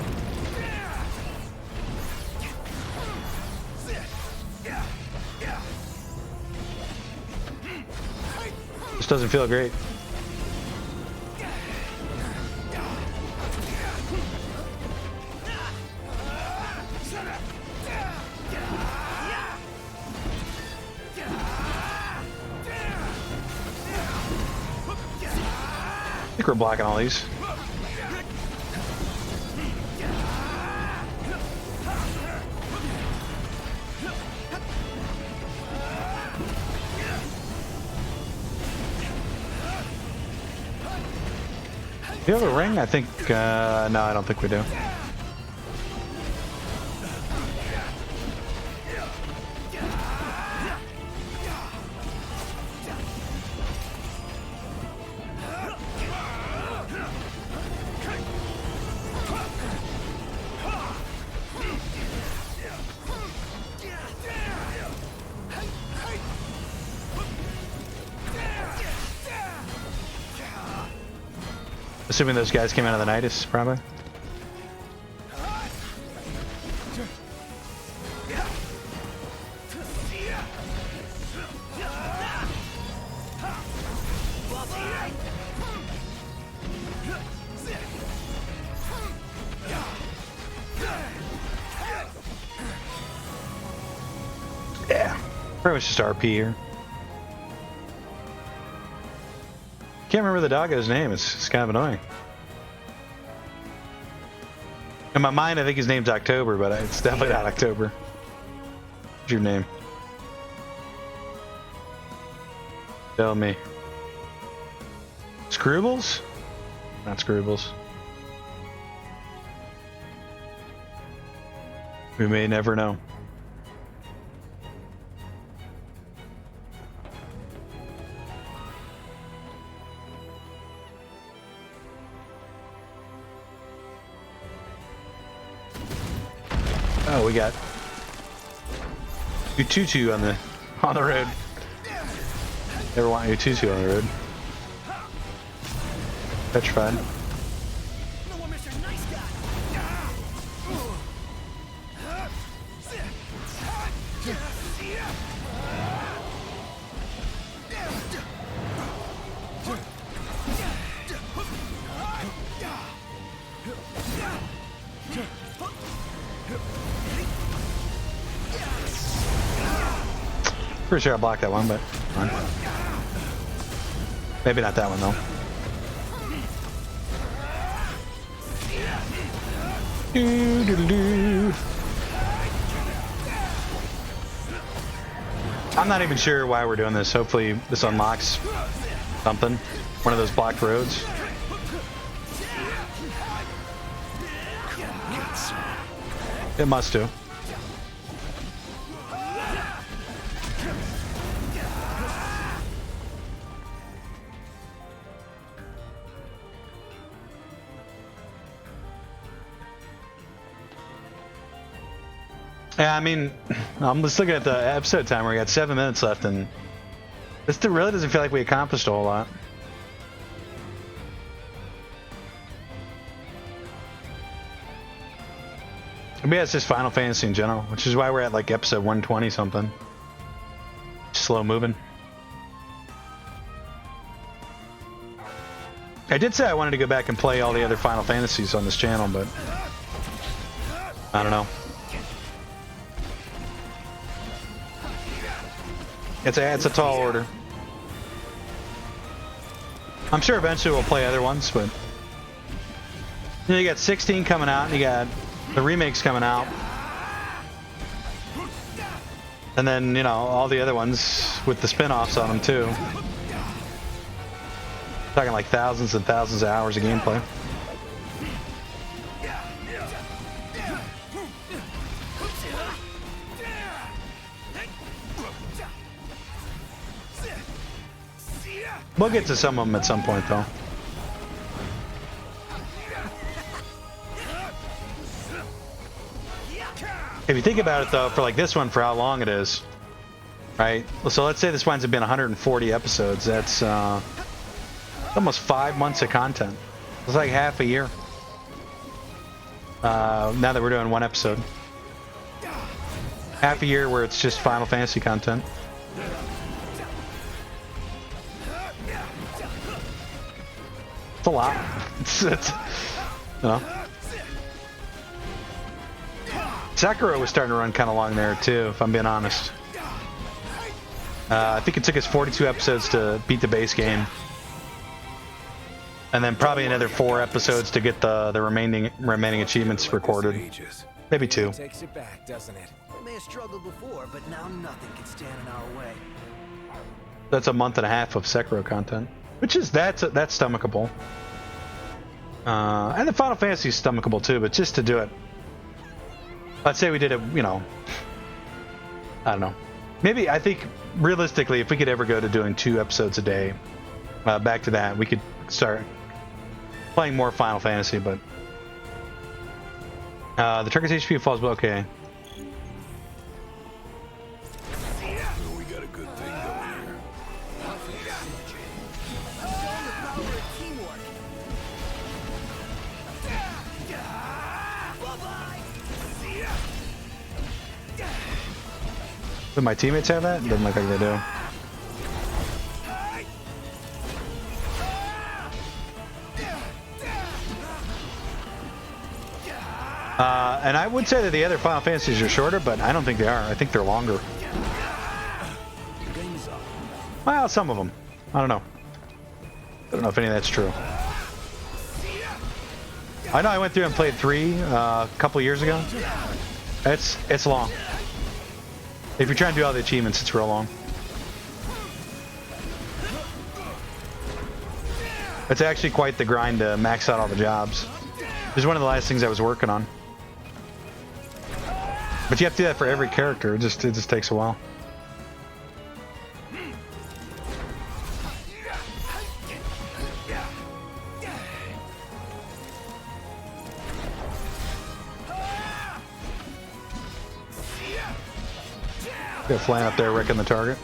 This doesn't feel great. I think we're blocking all these. Do you have a ring? I think, no, I don't think we do. Assuming those guys came out of the Nidus, probably. Yeah, pretty much just RP here. Can't remember the doggo's name. It's kind of annoying. In my mind, I think his name's October, but it's definitely not October. What's your name? Tell me. Scroobles? Not Scroobles. We may never know. Oh, we got Ututu on the road. Never want Ututu on the road. Petrified. Pretty sure I blocked that one, but fine. Maybe not that one though. I'm not even sure why we're doing this. Hopefully this unlocks something. One of those blocked roads. It must do. Yeah, I mean, I'm just looking at the episode timer. We got 7 minutes left, and this really doesn't feel like we accomplished a whole lot. Maybe that's just Final Fantasy in general, which is why we're at like episode 120 something. Slow moving. I did say I wanted to go back and play all the other Final Fantasies on this channel, but I don't know. It's a tall order. I'm sure eventually we'll play other ones, but you know, you got 16 coming out, and you got the remakes coming out, and then you know all the other ones with the spin-offs on them too. Talking like thousands and thousands of hours of gameplay. We'll get to some of them at some point, though. If you think about it, though, for like this one, for how long it is, right? So let's say this winds up being 140 episodes. That's almost 5 months of content. It's like half a year. Now that we're doing one episode. Half a year where it's just Final Fantasy content. It's a lot. It's you know. Sakura was starting to run kind of long there too, if I'm being honest. I think it took us 42 episodes to beat the base game, and then probably another 4 episodes to get the remaining achievements recorded. Maybe 2. Takes it back, doesn't it? We may have struggled before, but now nothing can stand in our way. That's a month and a half of Sekiro content, which is that's stomachable. And the Final Fantasy is stomachable too, but just to do it, let's say we did it, you know, I don't know. Maybe I think realistically, if we could ever go to doing 2 episodes a day, back to that, we could start playing more Final Fantasy. But the trigger's HP falls, but okay. We got a good thing going here. Do my teammates have that? Doesn't look like they do. And I would say that the other Final Fantasies are shorter, but I don't think they are. I think they're longer. Well, some of them. I don't know. I don't know if any of that's true. I know I went through and played 3 a couple years ago. It's long. If you're trying to do all the achievements, it's real long. It's actually quite the grind to max out all the jobs. It was one of the last things I was working on. But you have to do that for every character. It just takes a while. Got flying up there, wrecking the target.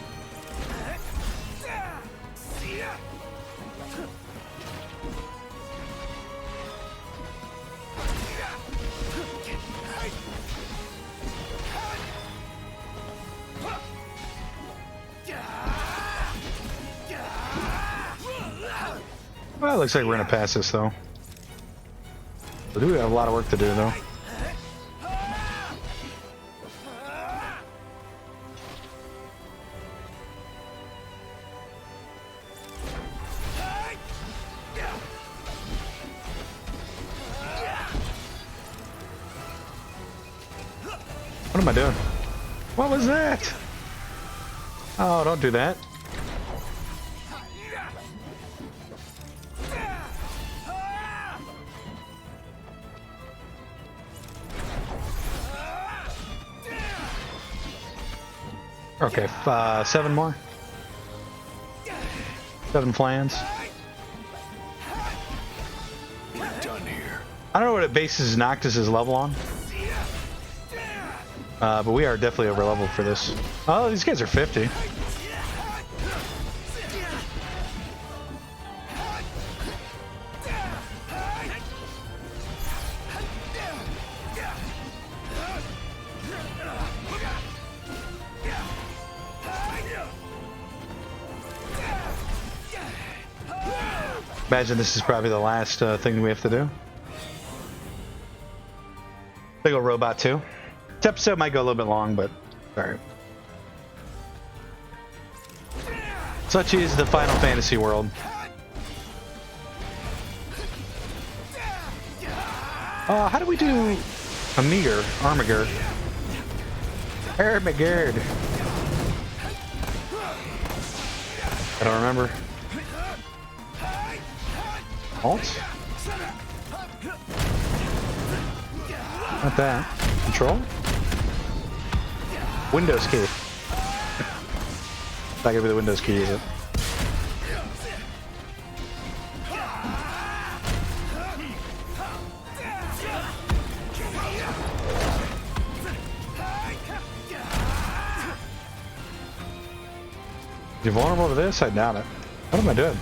Well, it looks like we're gonna pass this though. We do have a lot of work to do though. What am I doing? What was that? Oh, don't do that. Okay, 7 more. 7 plans. Done here. I don't know what it bases Noctis's level on. But we are definitely over leveled for this. Oh, these guys are 50. Imagine this is probably the last thing we have to do. Big ol' robot 2. This episode might go a little bit long, but alright. Such is the Final Fantasy world. How do we do Amir? Armagerd. Armagerd. I don't remember. Alt? Not that. Control? Windows key. Not gonna be the Windows key, is it? You vulnerable to this? I doubt it. What am I doing?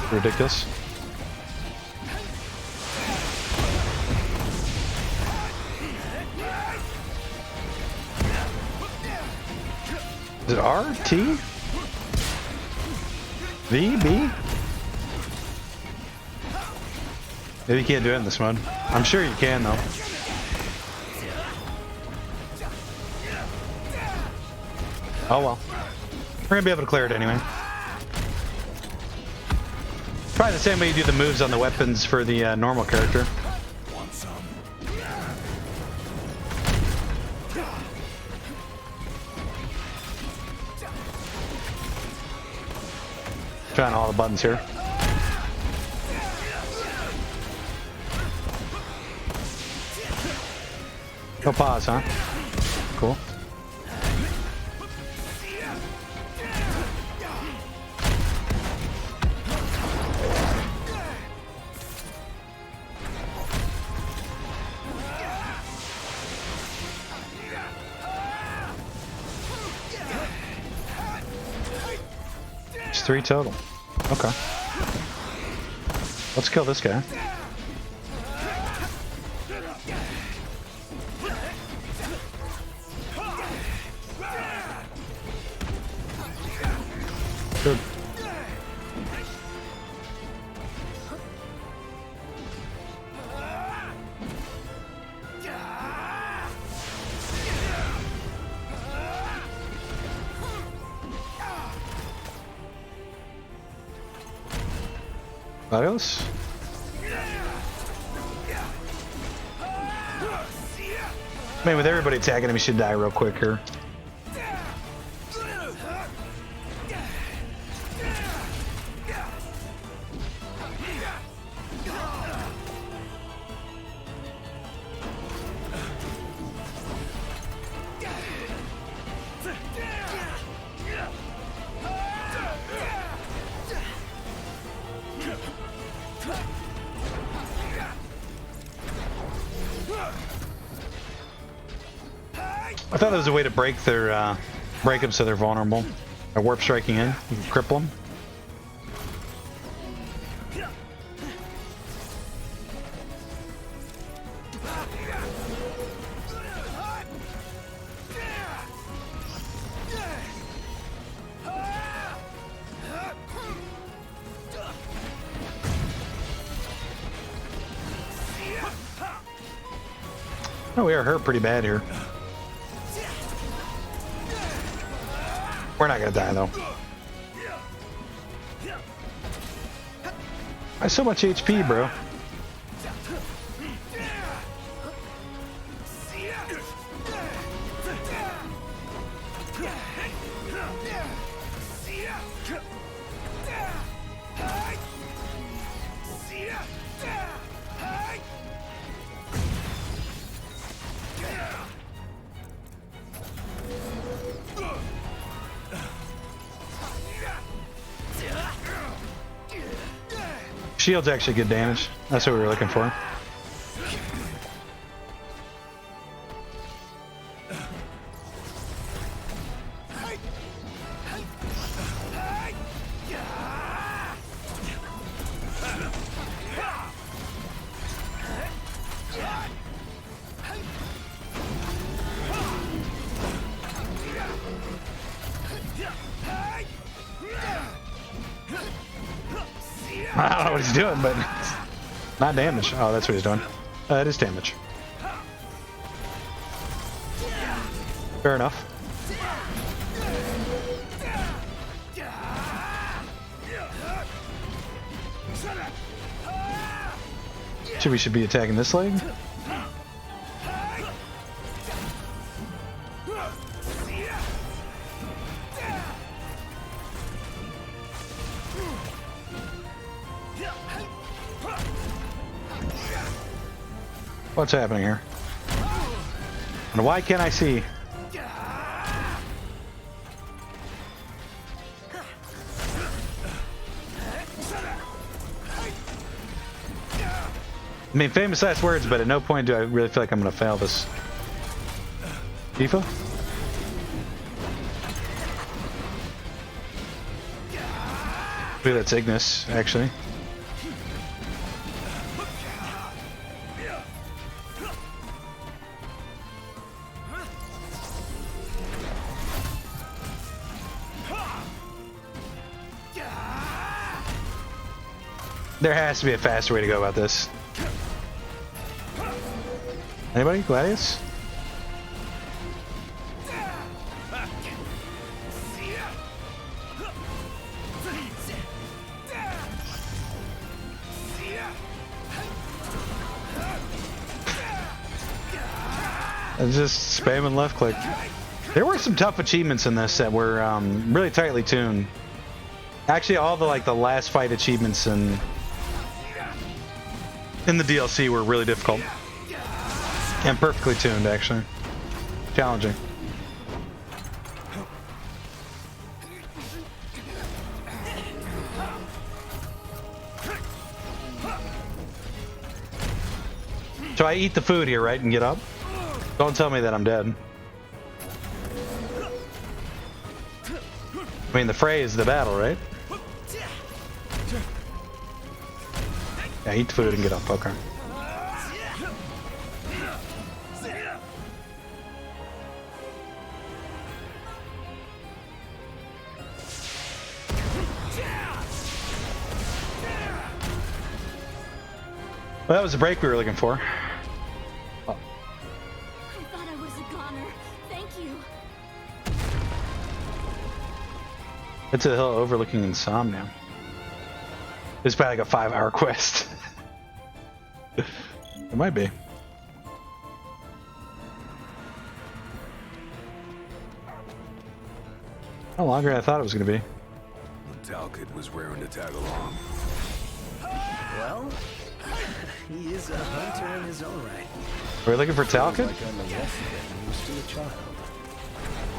Ridiculous. Is it R? T? V? B? Maybe you can't do it in this mode. I'm sure you can though. Oh well. We're gonna be able to clear it anyway. Probably the same way you do the moves on the weapons for the normal character. Want some? Trying all the buttons here. No pause, huh? Cool. It's 3 total. Okay. Let's kill this guy. Gladiolus? Man, with everybody attacking him, he should die real quick here. I thought there was a way to break their break them so they're vulnerable. Or warp striking in, you can cripple them. Oh, we are hurt pretty bad here. We're not gonna die though. I have so much HP, bro. Shield's actually good damage. That's what we were looking for. I don't know what he's doing, but not damage. Oh, that's what he's doing. It is damage. Fair enough. We should be attacking this leg. What's happening here? And why can't I see? I mean, famous last words, but at no point do I really feel like I'm going to fail this. Tifa? I believe that's Ignis, actually. There has to be a faster way to go about this. Anybody? Gladius? I'm just spamming left click. There were some tough achievements in this that were really tightly tuned. Actually, all the last fight achievements in the DLC were really difficult and perfectly tuned. Actually, challenging. So I eat the food here, right, and get up? Don't tell me that I'm dead. I mean, the fray is the battle, right? Yeah, eat the food and get up. Okay. Well, that was the break we were looking for. I thought I was a goner. Thank you. It's a hill overlooking Insomnia. It's probably like a 5-hour quest. It might be. How longer than I thought it was going to be. The Tal kid was raring to tag along. Well, he is a hunter in his own right. Are we looking for Talcott? Like I'm the rest of it when he was still a child.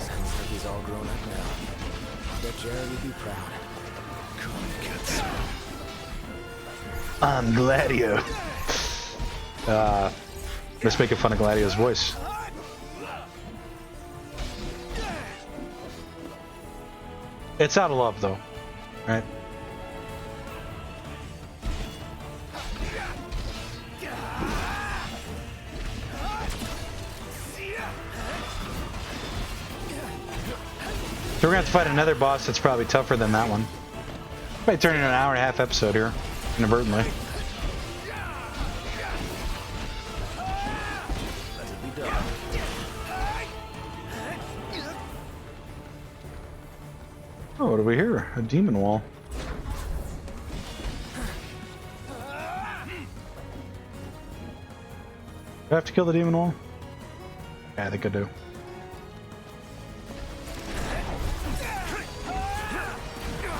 Sounds like he's all grown up now. I bet Jerry would be proud. Come get some. I'm Gladio. Let's make fun of Gladio's voice. It's out of love, though, right? So we're gonna have to fight another boss that's probably tougher than that one. Might turn into an 1.5-hour episode here, inadvertently. Oh, what do we hear? A demon wall. Do I have to kill the demon wall? Yeah, I think I do.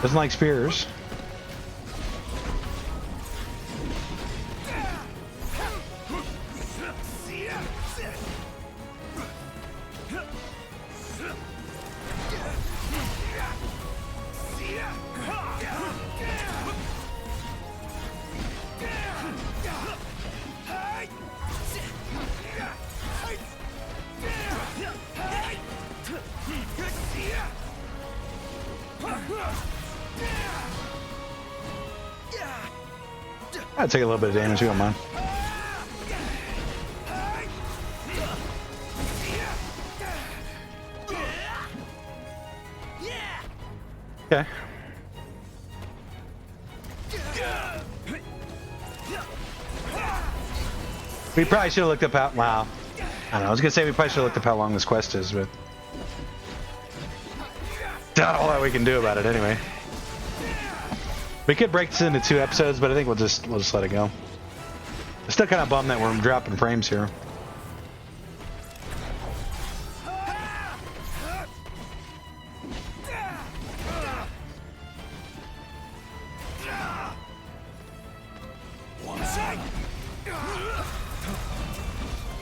Doesn't like spears. I'd take a little bit of damage, you don't mind. Okay. We probably should have looked up how. Wow. I don't know. I was gonna say we probably should have looked up how long this quest is, but not all that we can do about it anyway. We could break this into 2 episodes, but I think we'll just let it go. I'm still kind of bummed that we're dropping frames here.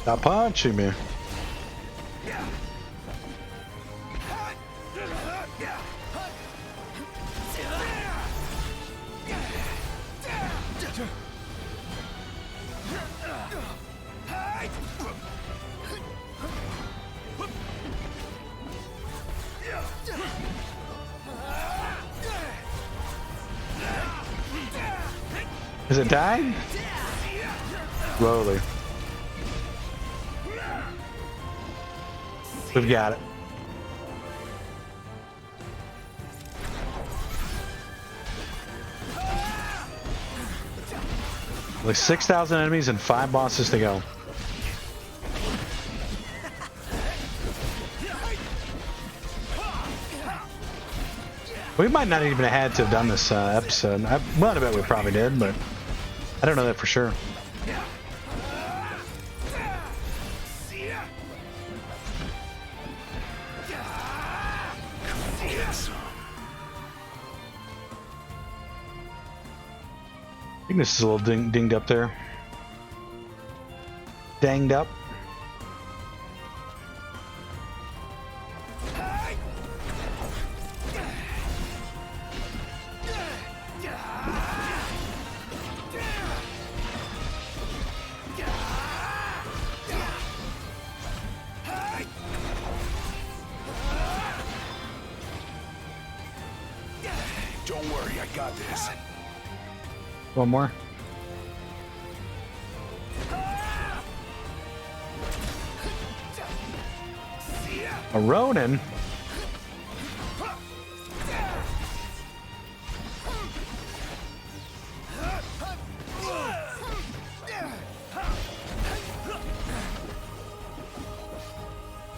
Stop punching me. Is it dying? Slowly. We've got it. Like 6,000 enemies and 5 bosses to go. We might not even have had to have done this episode. Well, I bet we probably did, but I don't know that for sure. I think this is a little dinged up there. Danged up. Don't worry, I got this. One more. A Ronin?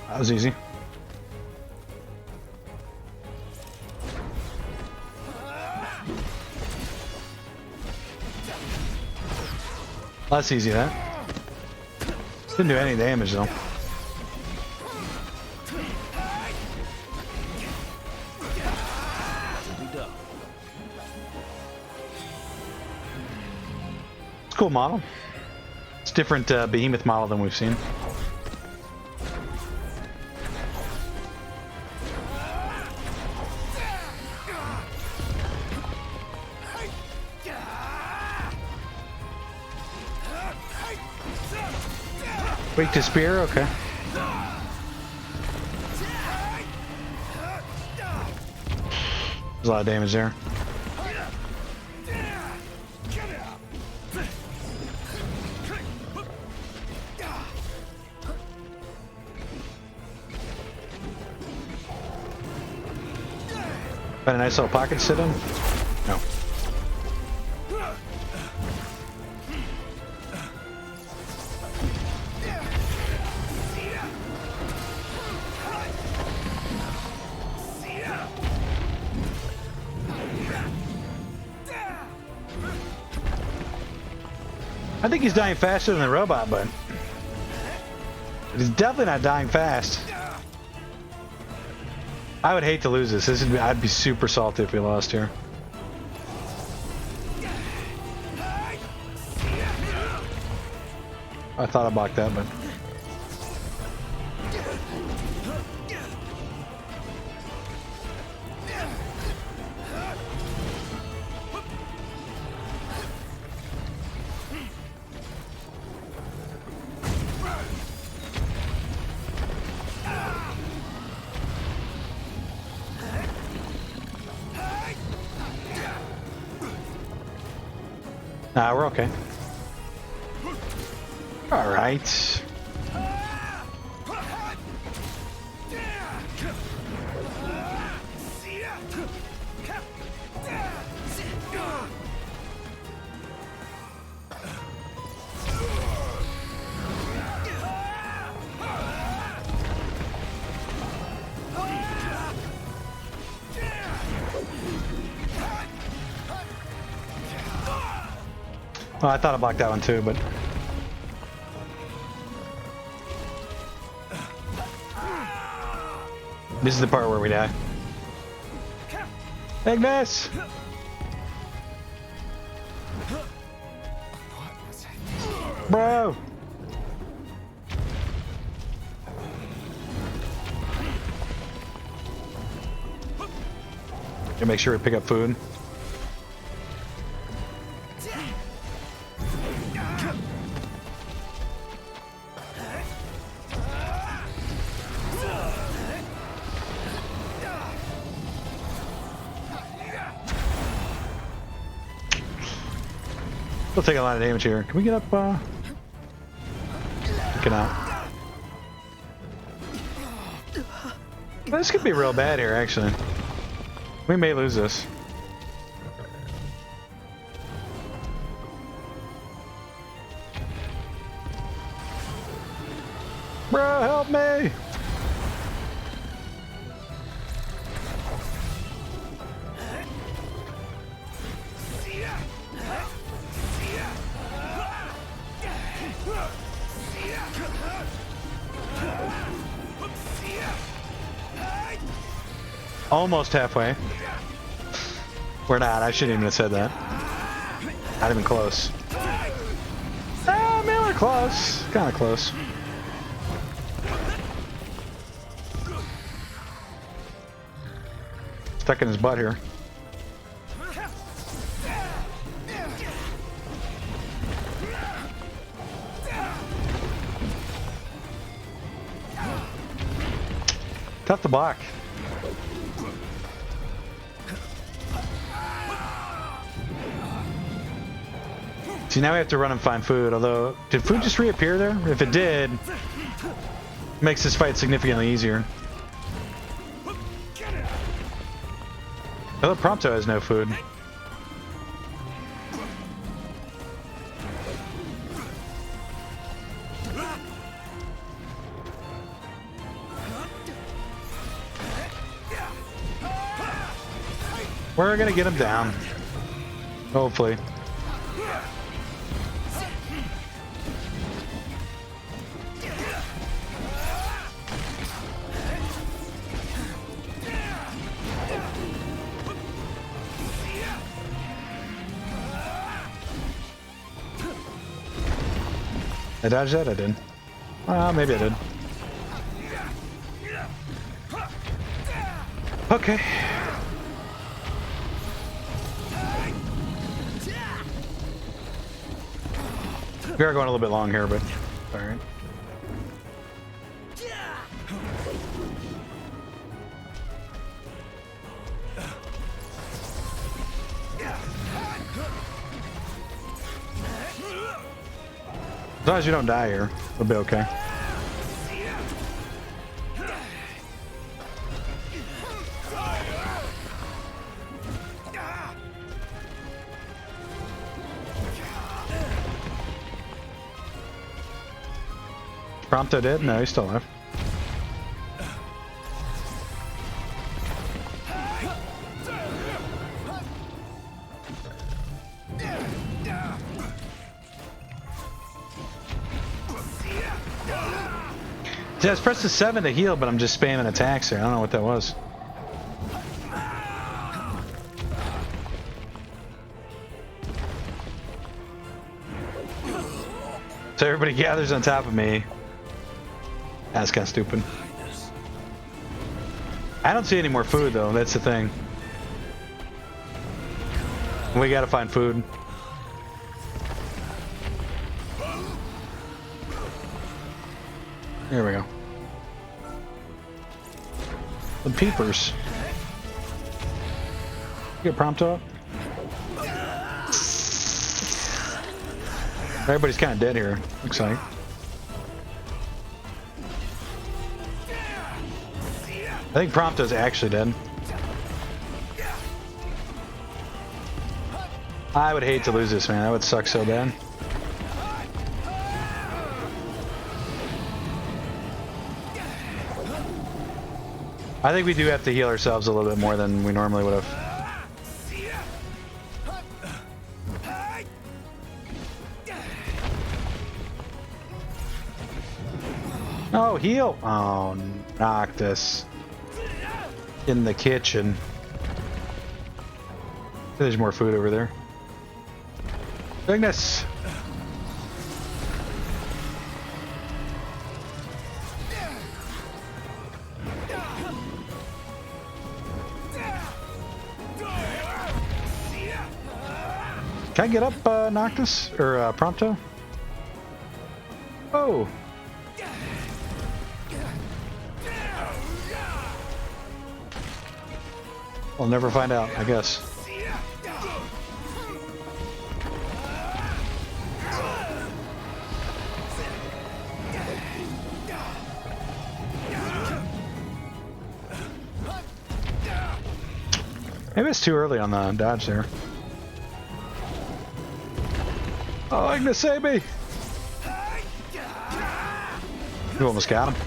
That was easy. That's easy, that. Didn't do any damage, though. It's a cool model. It's a different behemoth model than we've seen. Weak to spear? Okay. There's a lot of damage there. Got a nice little pocket to sit in? No. I think he's dying faster than the robot, but he's definitely not dying fast. I would hate to lose this. I'd be super salty if we lost here. I thought I blocked that, but nah, we're okay. All right. Well, I thought I blocked that one too, but this is the part where we die. Ignis! Bro! Gotta make sure we pick up food. We'll take a lot of damage here. Can we get up, Looking out. This could be real bad here, actually. We may lose this. Bro, help me! Almost halfway. We're not. I shouldn't even have said that. Not even close. Ah, man, we're close. Kind of close. Stuck in his butt here. Tough to block. See, now we have to run and find food, although, did food just reappear there? If it did, it makes this fight significantly easier. Although Prompto has no food. We're gonna get him down. Hopefully. I dodged that? I did. Maybe I did. Okay. We are going a little bit long here, but alright. As long as you don't die here, we'll be okay. Prompto did? No, he's still alive. Yeah, I was pressing 7 to heal, but I'm just spamming attacks here. I don't know what that was. So everybody gathers on top of me. That's kind of stupid. I don't see any more food, though. That's the thing. We gotta find food. There we go. The peepers. Get Prompto up. Everybody's kind of dead here, looks like. I think Prompto's actually dead. I would hate to lose this, man. That would suck so bad. I think we do have to heal ourselves a little bit more than we normally would have. Oh, heal! Oh, Noctis. In the kitchen. There's more food over there. Ignis! Can I get up, Noctis? Or, Prompto? Oh! We'll never find out, I guess. Maybe it's too early on the dodge there. Oh, Ignis, save me! You almost got him.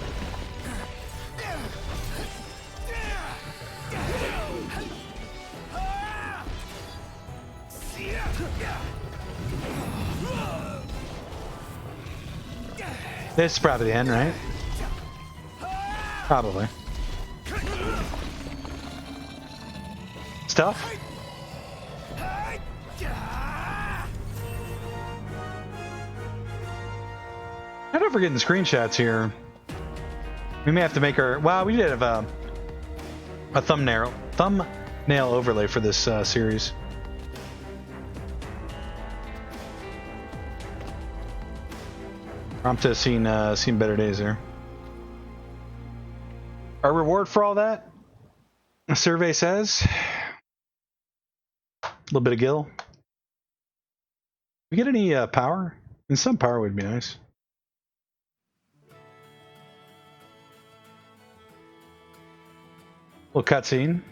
This is probably the end, right? Probably. Stuff? I don't forget the screenshots here. We may have to make our... Wow, we did have a thumbnail overlay for this series. Prompto's seen better days there. Our reward for all that? The survey says... A little bit of gil. We get any power? And some power would be nice. Little cutscene.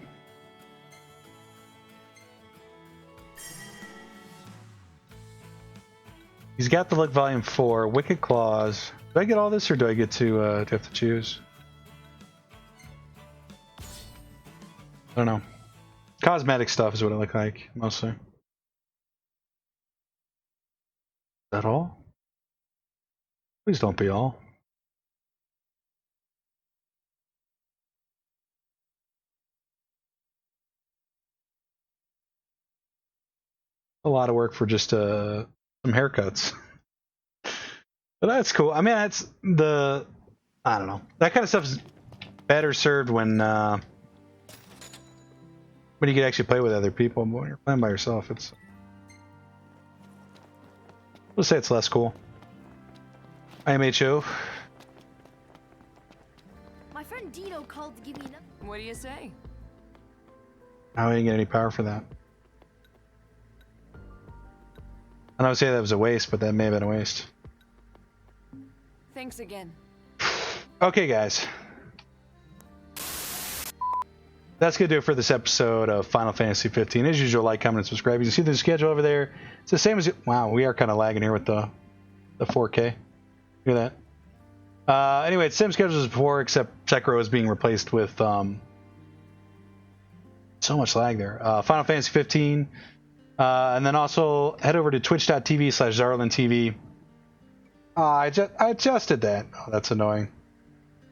He's got the Look Volume 4, Wicked Claws. Do I get all this, or do I get to have to choose? I don't know. Cosmetic stuff is what I look like, mostly. Is that all? Please don't be all. A lot of work for just some haircuts. But that's cool. I mean, that's the, I don't know. That kind of stuff's better served when you can actually play with other people. When you're playing by yourself, it's, let's say it's less cool. IMHO. My friend Dino called to give me enough. What do you say? I didn't get any power for that. I don't say that was a waste, but that may have been a waste. Thanks again. Okay, guys. That's going to do it for this episode of Final Fantasy 15. As usual, like, comment, and subscribe. You can see the schedule over there. It's the same as... Wow, we are kind of lagging here with the 4K. Look at that. Anyway, it's the same schedule as before, except Sekiro is being replaced with... so much lag there. Final Fantasy 15. And then also head over to twitch.tv/ZarlinTV. I adjusted that. Oh, that's annoying.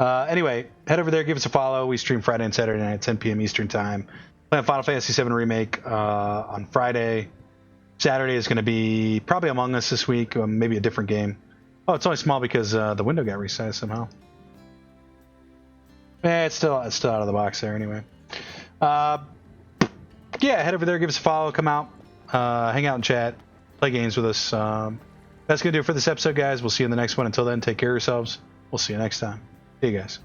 Anyway, head over there, give us a follow. We stream Friday and Saturday night at 10 p.m. Eastern Time. Playing Final Fantasy VII Remake on Friday. Saturday is going to be probably Among Us this week, or maybe a different game. Oh, it's only small because the window got resized somehow. It's still out of the box there anyway. Yeah, head over there, give us a follow, come out, hang out and chat, play games with us. That's going to do it for this episode, guys. We'll see you in the next one. Until then, take care of yourselves. We'll see you next time. See you guys.